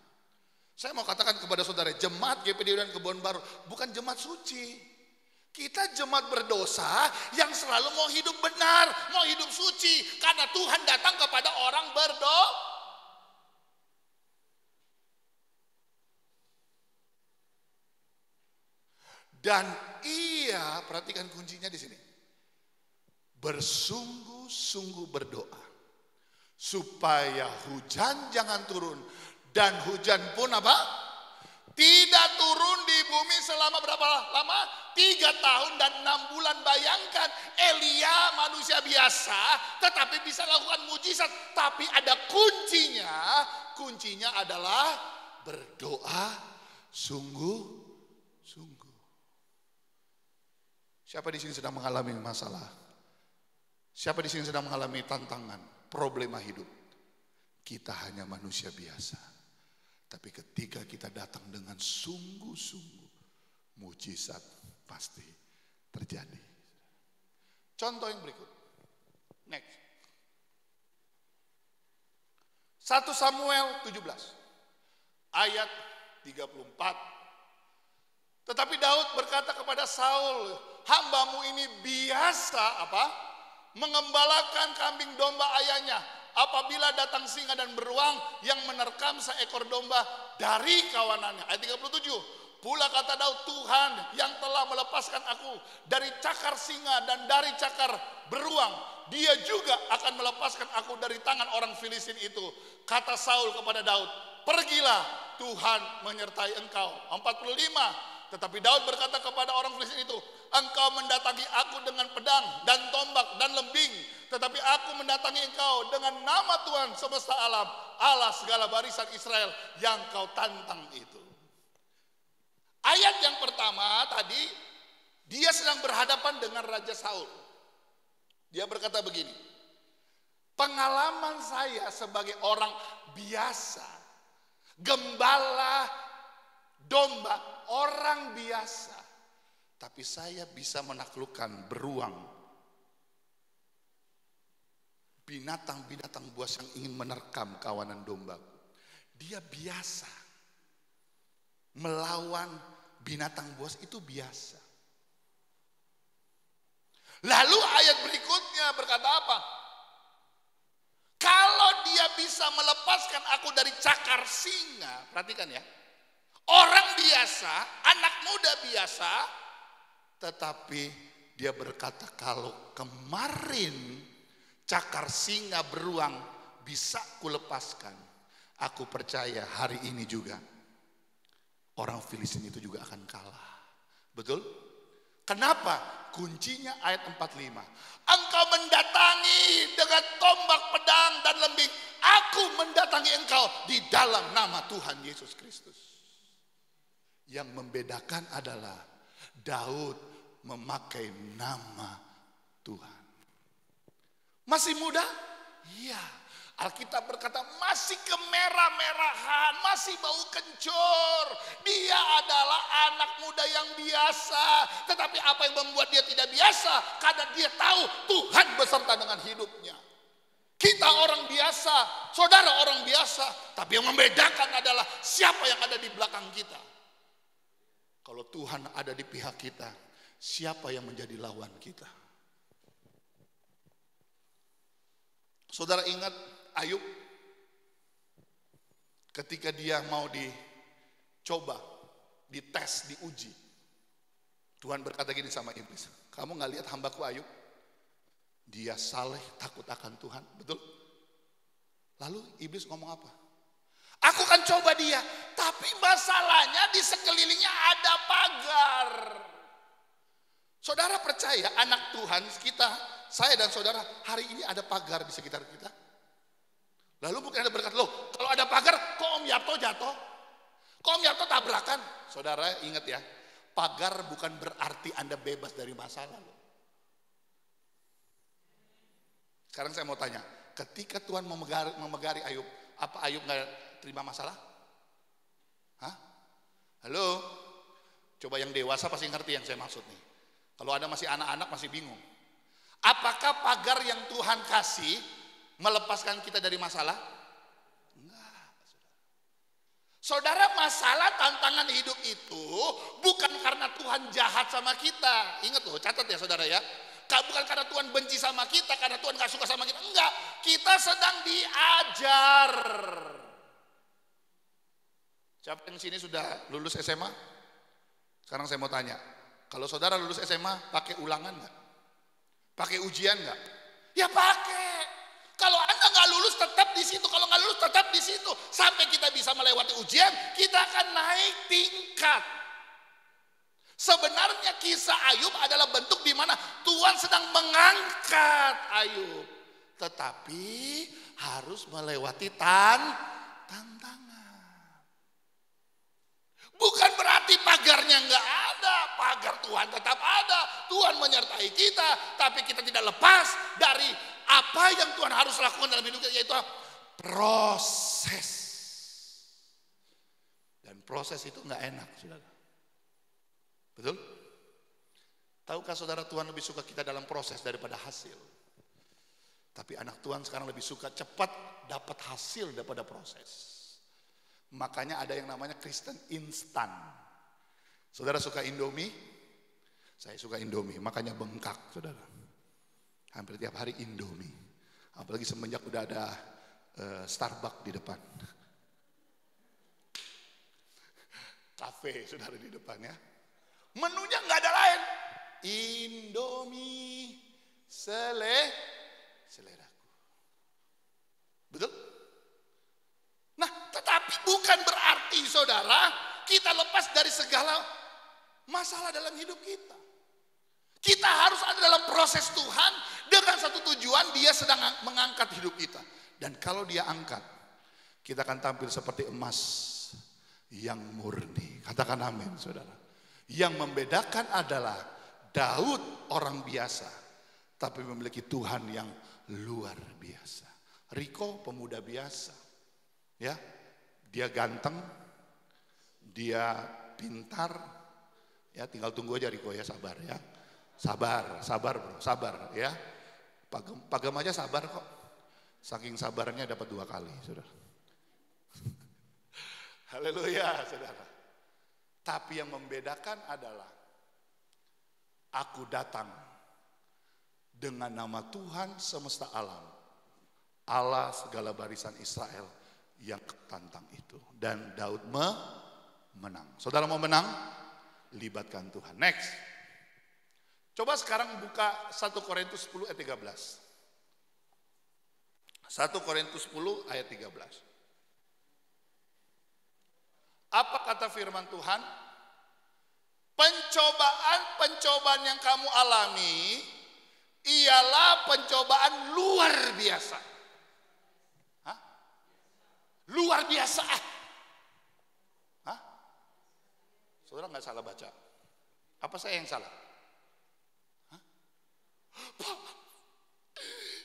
Saya mau katakan kepada saudara, jemaat GPD dan Kebon Baru bukan jemaat suci. Kita jemaat berdosa yang selalu mau hidup benar, mau hidup suci. Karena Tuhan datang kepada orang berdosa. Dan ia, perhatikan kuncinya di sini, bersungguh-sungguh berdoa supaya hujan jangan turun, dan hujan pun apa? Tidak turun di bumi selama berapa lama? 3 tahun dan 6 bulan. Bayangkan, Elia manusia biasa tetapi bisa lakukan mujizat. Tapi ada kuncinya. Kuncinya adalah berdoa sungguh-sungguh. Siapa di sini sedang mengalami masalah? Siapa di sini sedang mengalami tantangan, problema hidup? Kita hanya manusia biasa. Tapi ketika kita datang dengan sungguh-sungguh, mujizat pasti terjadi. Contoh yang berikut. Next. 1 Samuel 17 ayat 34. Tetapi Daud berkata kepada Saul, hambamu ini biasa apa? Mengembalakan kambing domba ayahnya. Apabila datang singa dan beruang yang menerkam seekor domba dari kawanannya. Ayat 37. Pula kata Daud, Tuhan yang telah melepaskan aku dari cakar singa dan dari cakar beruang, dia juga akan melepaskan aku dari tangan orang Filistin itu. Kata Saul kepada Daud, pergilah, Tuhan menyertai engkau. 45. Tetapi Daud berkata kepada orang Filistin itu, engkau mendatangi aku dengan pedang dan tombak dan lembing, tetapi aku mendatangi engkau dengan nama Tuhan semesta alam, Allah segala barisan Israel yang kau tantang itu. Ayat yang pertama tadi, dia sedang berhadapan dengan Raja Saul. Dia berkata begini, pengalaman saya sebagai orang biasa, gembala domba, orang biasa, tapi saya bisa menaklukkan beruang, binatang-binatang buas yang ingin menerkam kawanan dombaku. Dia biasa melawan binatang buas, itu biasa. Lalu ayat berikutnya berkata apa? Kalau dia bisa melepaskan aku dari cakar singa, perhatikan ya, orang biasa, anak muda biasa, tetapi dia berkata, kalau kemarin cakar singa beruang bisa kulepaskan, aku percaya hari ini juga orang Filistin itu juga akan kalah. Betul? Kenapa? Kuncinya ayat 45. Engkau mendatangi dengan tombak, pedang dan lembing. Aku mendatangi engkau di dalam nama Tuhan Yesus Kristus. Yang membedakan adalah Daud memakai nama Tuhan. Masih muda? Iya. Alkitab berkata masih kemerah-merahan, masih bau kencur. Dia adalah anak muda yang biasa. Tetapi apa yang membuat dia tidak biasa? Karena dia tahu Tuhan beserta dengan hidupnya. Kita orang biasa, saudara orang biasa. Tapi yang membedakan adalah siapa yang ada di belakang kita. Kalau Tuhan ada di pihak kita, siapa yang menjadi lawan kita? Saudara ingat Ayub ketika dia mau dicoba, dites, diuji. Tuhan berkata gini sama iblis, kamu gak lihat hambaku Ayub? Dia saleh, takut akan Tuhan, betul? Lalu iblis ngomong apa? Aku kan coba dia, tapi masalahnya di sekelilingnya ada pagar. Saudara percaya anak Tuhan kita, saya dan saudara, hari ini ada pagar di sekitar kita? Lalu mungkin ada berkata, loh kalau ada pagar kok Om Yarto jatuh? Kok Om Yarto tabrakan? Saudara ingat ya, pagar bukan berarti Anda bebas dari masalah. Sekarang saya mau tanya, ketika Tuhan memegari Ayub, apa Ayub gak terima masalah? Hah? Halo? Coba yang dewasa pasti ngerti yang saya maksud nih. Kalau ada masih anak-anak masih bingung. Apakah pagar yang Tuhan kasih melepaskan kita dari masalah? Enggak. Saudara, masalah tantangan hidup itu bukan karena Tuhan jahat sama kita. Ingat loh, catat ya saudara ya. Bukan karena Tuhan benci sama kita, karena Tuhan gak suka sama kita. Enggak, kita sedang diajar. Siapa yang sini sudah lulus SMA? Sekarang saya mau tanya, Kalau saudara lulus SMA, pakai ulangan nggak? Pakai ujian nggak? Ya pakai. Kalau Anda nggak lulus tetap di situ, kalau nggak lulus tetap di situ. Sampai kita bisa melewati ujian, kita akan naik tingkat. Sebenarnya kisah Ayub adalah bentuk di mana Tuhan sedang mengangkat Ayub. Tetapi harus melewati tantangan. Bukan berarti pagarnya nggak ada, pagar Tuhan tetap ada. Tuhan menyertai kita, tapi kita tidak lepas dari apa yang Tuhan harus lakukan dalam hidup kita, yaitu proses. Dan proses itu nggak enak, saudara. Betul? Tahukah saudara, Tuhan lebih suka kita dalam proses daripada hasil. Tapi anak Tuhan sekarang lebih suka cepat dapat hasil daripada proses. Makanya ada yang namanya Kristen instan. Saudara suka Indomie? Saya suka Indomie, makanya bengkak, saudara. Hampir tiap hari Indomie. Apalagi semenjak udah ada Starbucks di depan. Cafe, saudara, di depannya. Menunya nggak ada lain. Indomie seleraku. Betul? Nah, tetapi bukan berarti saudara kita lepas dari segala masalah dalam hidup kita. Kita harus ada dalam proses Tuhan dengan satu tujuan, Dia sedang mengangkat hidup kita. Dan kalau Dia angkat, kita akan tampil seperti emas yang murni. Katakan amin, saudara. Yang membedakan adalah Daud orang biasa, tapi memiliki Tuhan yang luar biasa. Riko pemuda biasa. Ya, dia ganteng, dia pintar, ya tinggal tunggu aja Riko ya, sabar ya, sabar bro, sabar ya. Pagem aja sabar kok, saking sabarnya dapat 2 kali, saudara. Haleluya, saudara. Tapi yang membedakan adalah aku datang dengan nama Tuhan semesta alam, Allah segala barisan Israel yang tantang itu. Dan Daud menang. Saudara mau menang? Libatkan Tuhan. Next. Coba sekarang buka 1 Korintus 10 ayat 13. 1 Korintus 10 ayat 13. Apa kata firman Tuhan? Pencobaan yang kamu alami ialah pencobaan luar biasa. Hah? Luar biasa. Hah? Saudara nggak salah baca. Apa saya yang salah? Hah? Pak,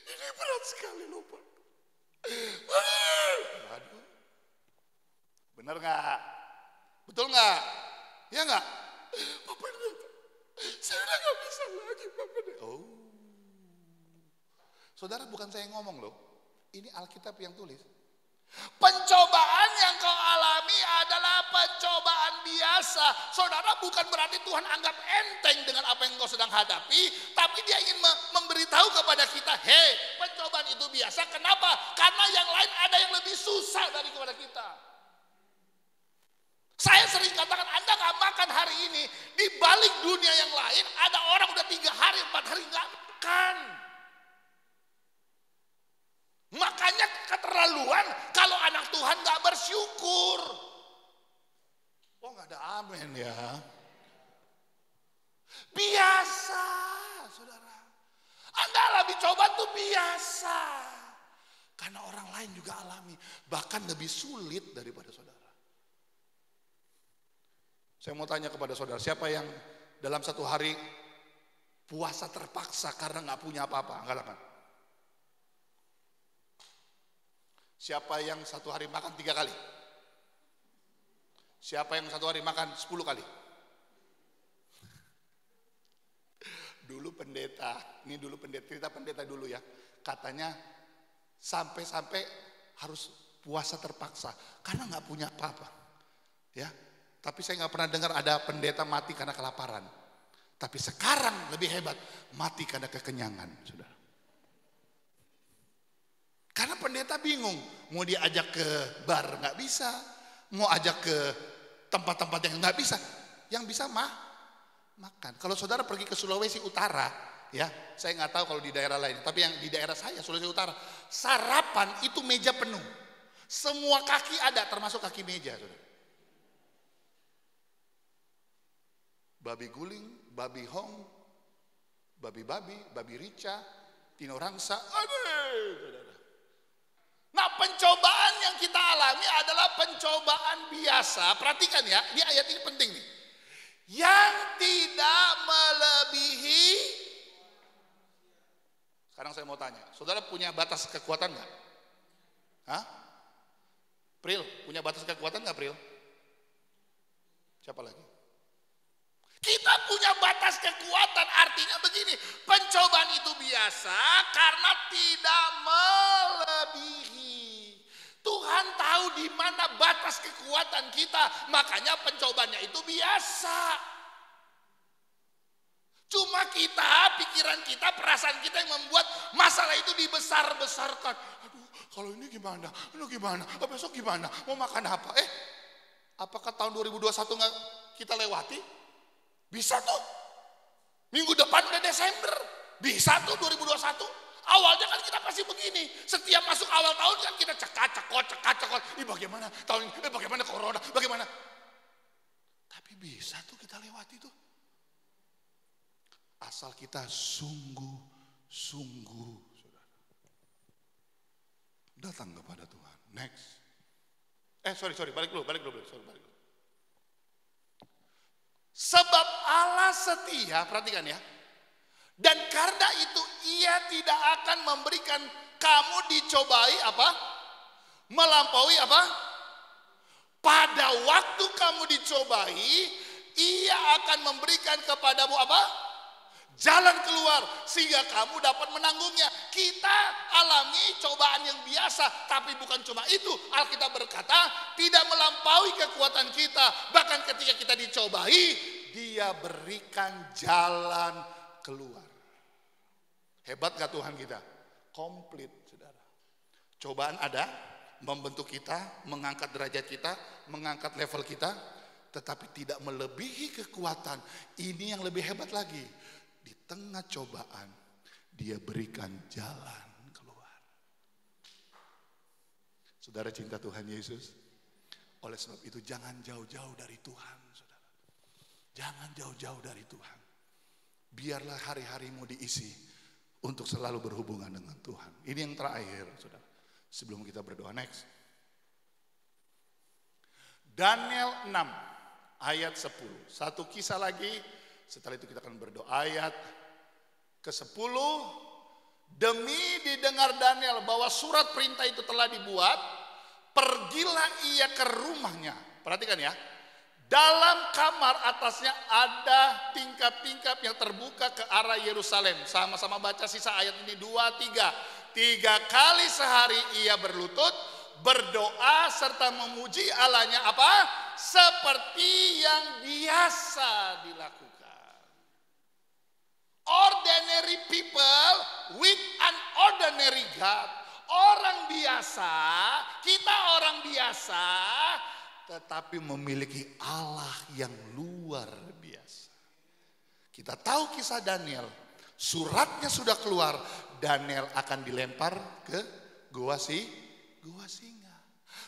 ini berat sekali loh Pak. Aduh. Benar nggak? Betul nggak? Ya nggak? Bapak, saya udah nggak bisa lagi Bapak. Oh, saudara, bukan saya yang ngomong loh. Ini Alkitab yang tulis. Pencobaan yang kau alami adalah pencobaan biasa. Saudara, bukan berarti Tuhan anggap enteng dengan apa yang kau sedang hadapi, tapi Dia ingin memberitahu kepada kita, hei, pencobaan itu biasa. Kenapa? Karena yang lain ada yang lebih susah daripada kita. Saya sering katakan, Anda gak makan hari ini, di balik dunia yang lain ada orang udah 3 hari, 4 hari gak makan. Makanya keterlaluan kalau anak Tuhan gak bersyukur. Oh, gak ada amin ya. Biasa, saudara. Anda alami cobaan itu biasa. Karena orang lain juga alami, bahkan lebih sulit daripada saudara. Saya mau tanya kepada saudara, siapa yang dalam 1 hari puasa terpaksa karena gak punya apa-apa? Angkat. Siapa yang 1 hari makan 3 kali? Siapa yang 1 hari makan 10 kali? Dulu pendeta, cerita pendeta dulu ya. Katanya sampai harus puasa terpaksa karena gak punya apa-apa. Ya. Tapi saya nggak pernah dengar ada pendeta mati karena kelaparan. Tapi sekarang lebih hebat, mati karena kekenyangan, saudara. Karena pendeta bingung, mau diajak ke bar nggak bisa, mau ajak ke tempat-tempat yang nggak bisa. Yang bisa makan. Kalau saudara pergi ke Sulawesi Utara, ya, saya nggak tahu kalau di daerah lain, tapi yang di daerah saya Sulawesi Utara, sarapan itu meja penuh. Semua kaki ada, termasuk kaki meja, saudara. Babi guling, babi hong, babi rica, tinorangsa, saudara. Nah, pencobaan yang kita alami adalah pencobaan biasa. Perhatikan ya, di ayat ini penting nih. Yang tidak melebihi. Sekarang saya mau tanya, saudara punya batas kekuatan nggak? Hah? Pril, punya batas kekuatan nggak, Pril? Siapa lagi? Kita punya batas kekuatan, artinya begini, pencobaan itu biasa karena tidak melebihi. Tuhan tahu di mana batas kekuatan kita, makanya pencobaannya itu biasa. Cuma kita, pikiran kita, perasaan kita yang membuat masalah itu dibesar-besarkan. Aduh, kalau ini gimana? Ini gimana? Besok gimana? Mau makan apa? Apakah tahun 2021 nggak kita lewati? Bisa tuh. Minggu depan udah Desember. Bisa tuh 2021. Awalnya kan kita pasti begini. Setiap masuk awal tahun kan kita cekak-cekot. Bagaimana tahun ini? Bagaimana corona? Bagaimana? Tapi bisa tuh kita lewati tuh. Asal kita sungguh-sungguh, saudara, datang kepada Tuhan. Next. Sorry, balik dulu. Sorry, balik dulu. Sebab Allah setia, perhatikan ya. Dan karena itu ia tidak akan memberikan kamu dicobai apa? Melampaui apa? Pada waktu kamu dicobai, ia akan memberikan kepadamu apa? Jalan keluar sehingga kamu dapat menanggungnya. Kita alami cobaan yang biasa, tapi bukan cuma itu. Alkitab berkata tidak melampaui kekuatan kita. Bahkan ketika kita dicobai, Dia berikan jalan keluar. Hebat gak Tuhan kita? Komplit, saudara. Cobaan ada, membentuk kita, mengangkat derajat kita, mengangkat level kita, tetapi tidak melebihi kekuatan. Ini yang lebih hebat lagi. Di tengah cobaan, Dia berikan jalan keluar. Saudara cinta Tuhan Yesus. Oleh sebab itu jangan jauh-jauh dari Tuhan, saudara. Jangan jauh-jauh dari Tuhan. Biarlah hari-harimu diisi untuk selalu berhubungan dengan Tuhan. Ini yang terakhir, saudara. Sebelum kita berdoa, next. Daniel 6 ayat 10. Satu kisah lagi. Setelah itu kita akan berdoa. Ayat ke-10. Demi didengar Daniel bahwa surat perintah itu telah dibuat, pergilah ia ke rumahnya. Perhatikan ya. Dalam kamar atasnya ada tingkap-tingkap yang terbuka ke arah Yerusalem. Sama-sama baca sisa ayat ini 2, 3. 3 kali sehari ia berlutut, berdoa serta memuji Allahnya apa? Seperti yang biasa dilakukan. Ordinary people with an ordinary God. Orang biasa, kita orang biasa, tetapi memiliki Allah yang luar biasa. Kita tahu kisah Daniel, suratnya sudah keluar, Daniel akan dilempar ke gua singa.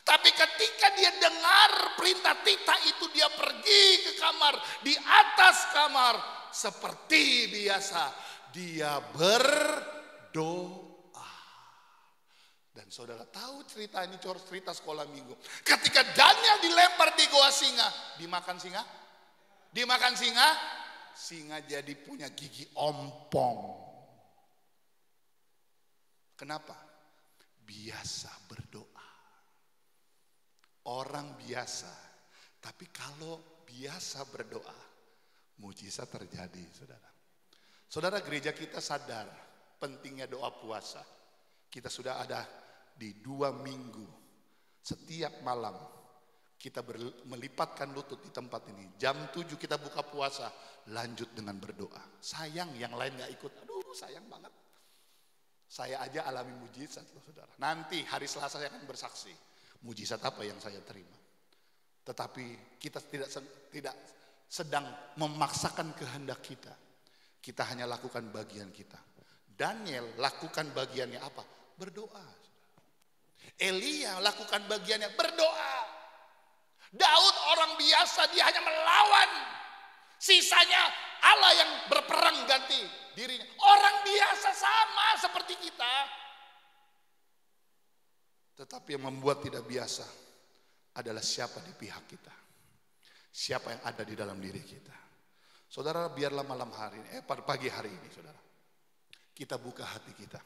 Tapi ketika dia dengar perintah titah itu, dia pergi ke kamar, di atas kamar, seperti biasa, dia berdoa. Dan saudara tahu cerita ini, cerita sekolah minggu. Ketika Daniel dilempar di goa singa, dimakan singa? Dimakan singa? Singa jadi punya gigi ompong. Kenapa? Biasa berdoa. Orang biasa, tapi kalau biasa berdoa, mujizat terjadi, saudara. Saudara, gereja kita sadar pentingnya doa puasa. Kita sudah ada di 2 minggu. Setiap malam kita melipatkan lutut di tempat ini. Jam 7 kita buka puasa, lanjut dengan berdoa. Sayang yang lain gak ikut. Aduh, sayang banget. Saya aja alami mujizat loh, saudara. Nanti hari Selasa saya akan bersaksi. Mujizat apa yang saya terima. Tetapi kita tidak sedang memaksakan kehendak kita. Kita hanya lakukan bagian kita. Daniel lakukan bagiannya apa? Berdoa. Elia lakukan bagiannya berdoa. Daud orang biasa, dia hanya melawan. Sisanya Allah yang berperang ganti dirinya. Orang biasa sama seperti kita. Tetapi yang membuat tidak biasa adalah siapa di pihak kita. Siapa yang ada di dalam diri kita. Saudara, biarlah malam hari ini, pada pagi hari ini saudara, kita buka hati kita.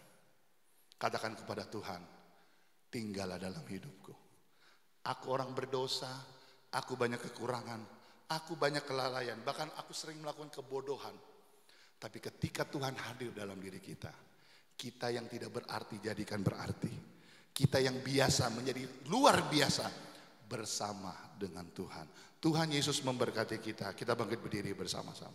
Katakan kepada Tuhan, tinggallah dalam hidupku. Aku orang berdosa, aku banyak kekurangan, aku banyak kelalaian, bahkan aku sering melakukan kebodohan. Tapi ketika Tuhan hadir dalam diri kita, kita yang tidak berarti jadikan berarti. Kita yang biasa menjadi luar biasa bersama dengan Tuhan. Tuhan Yesus memberkati kita. Kita bangkit berdiri bersama-sama.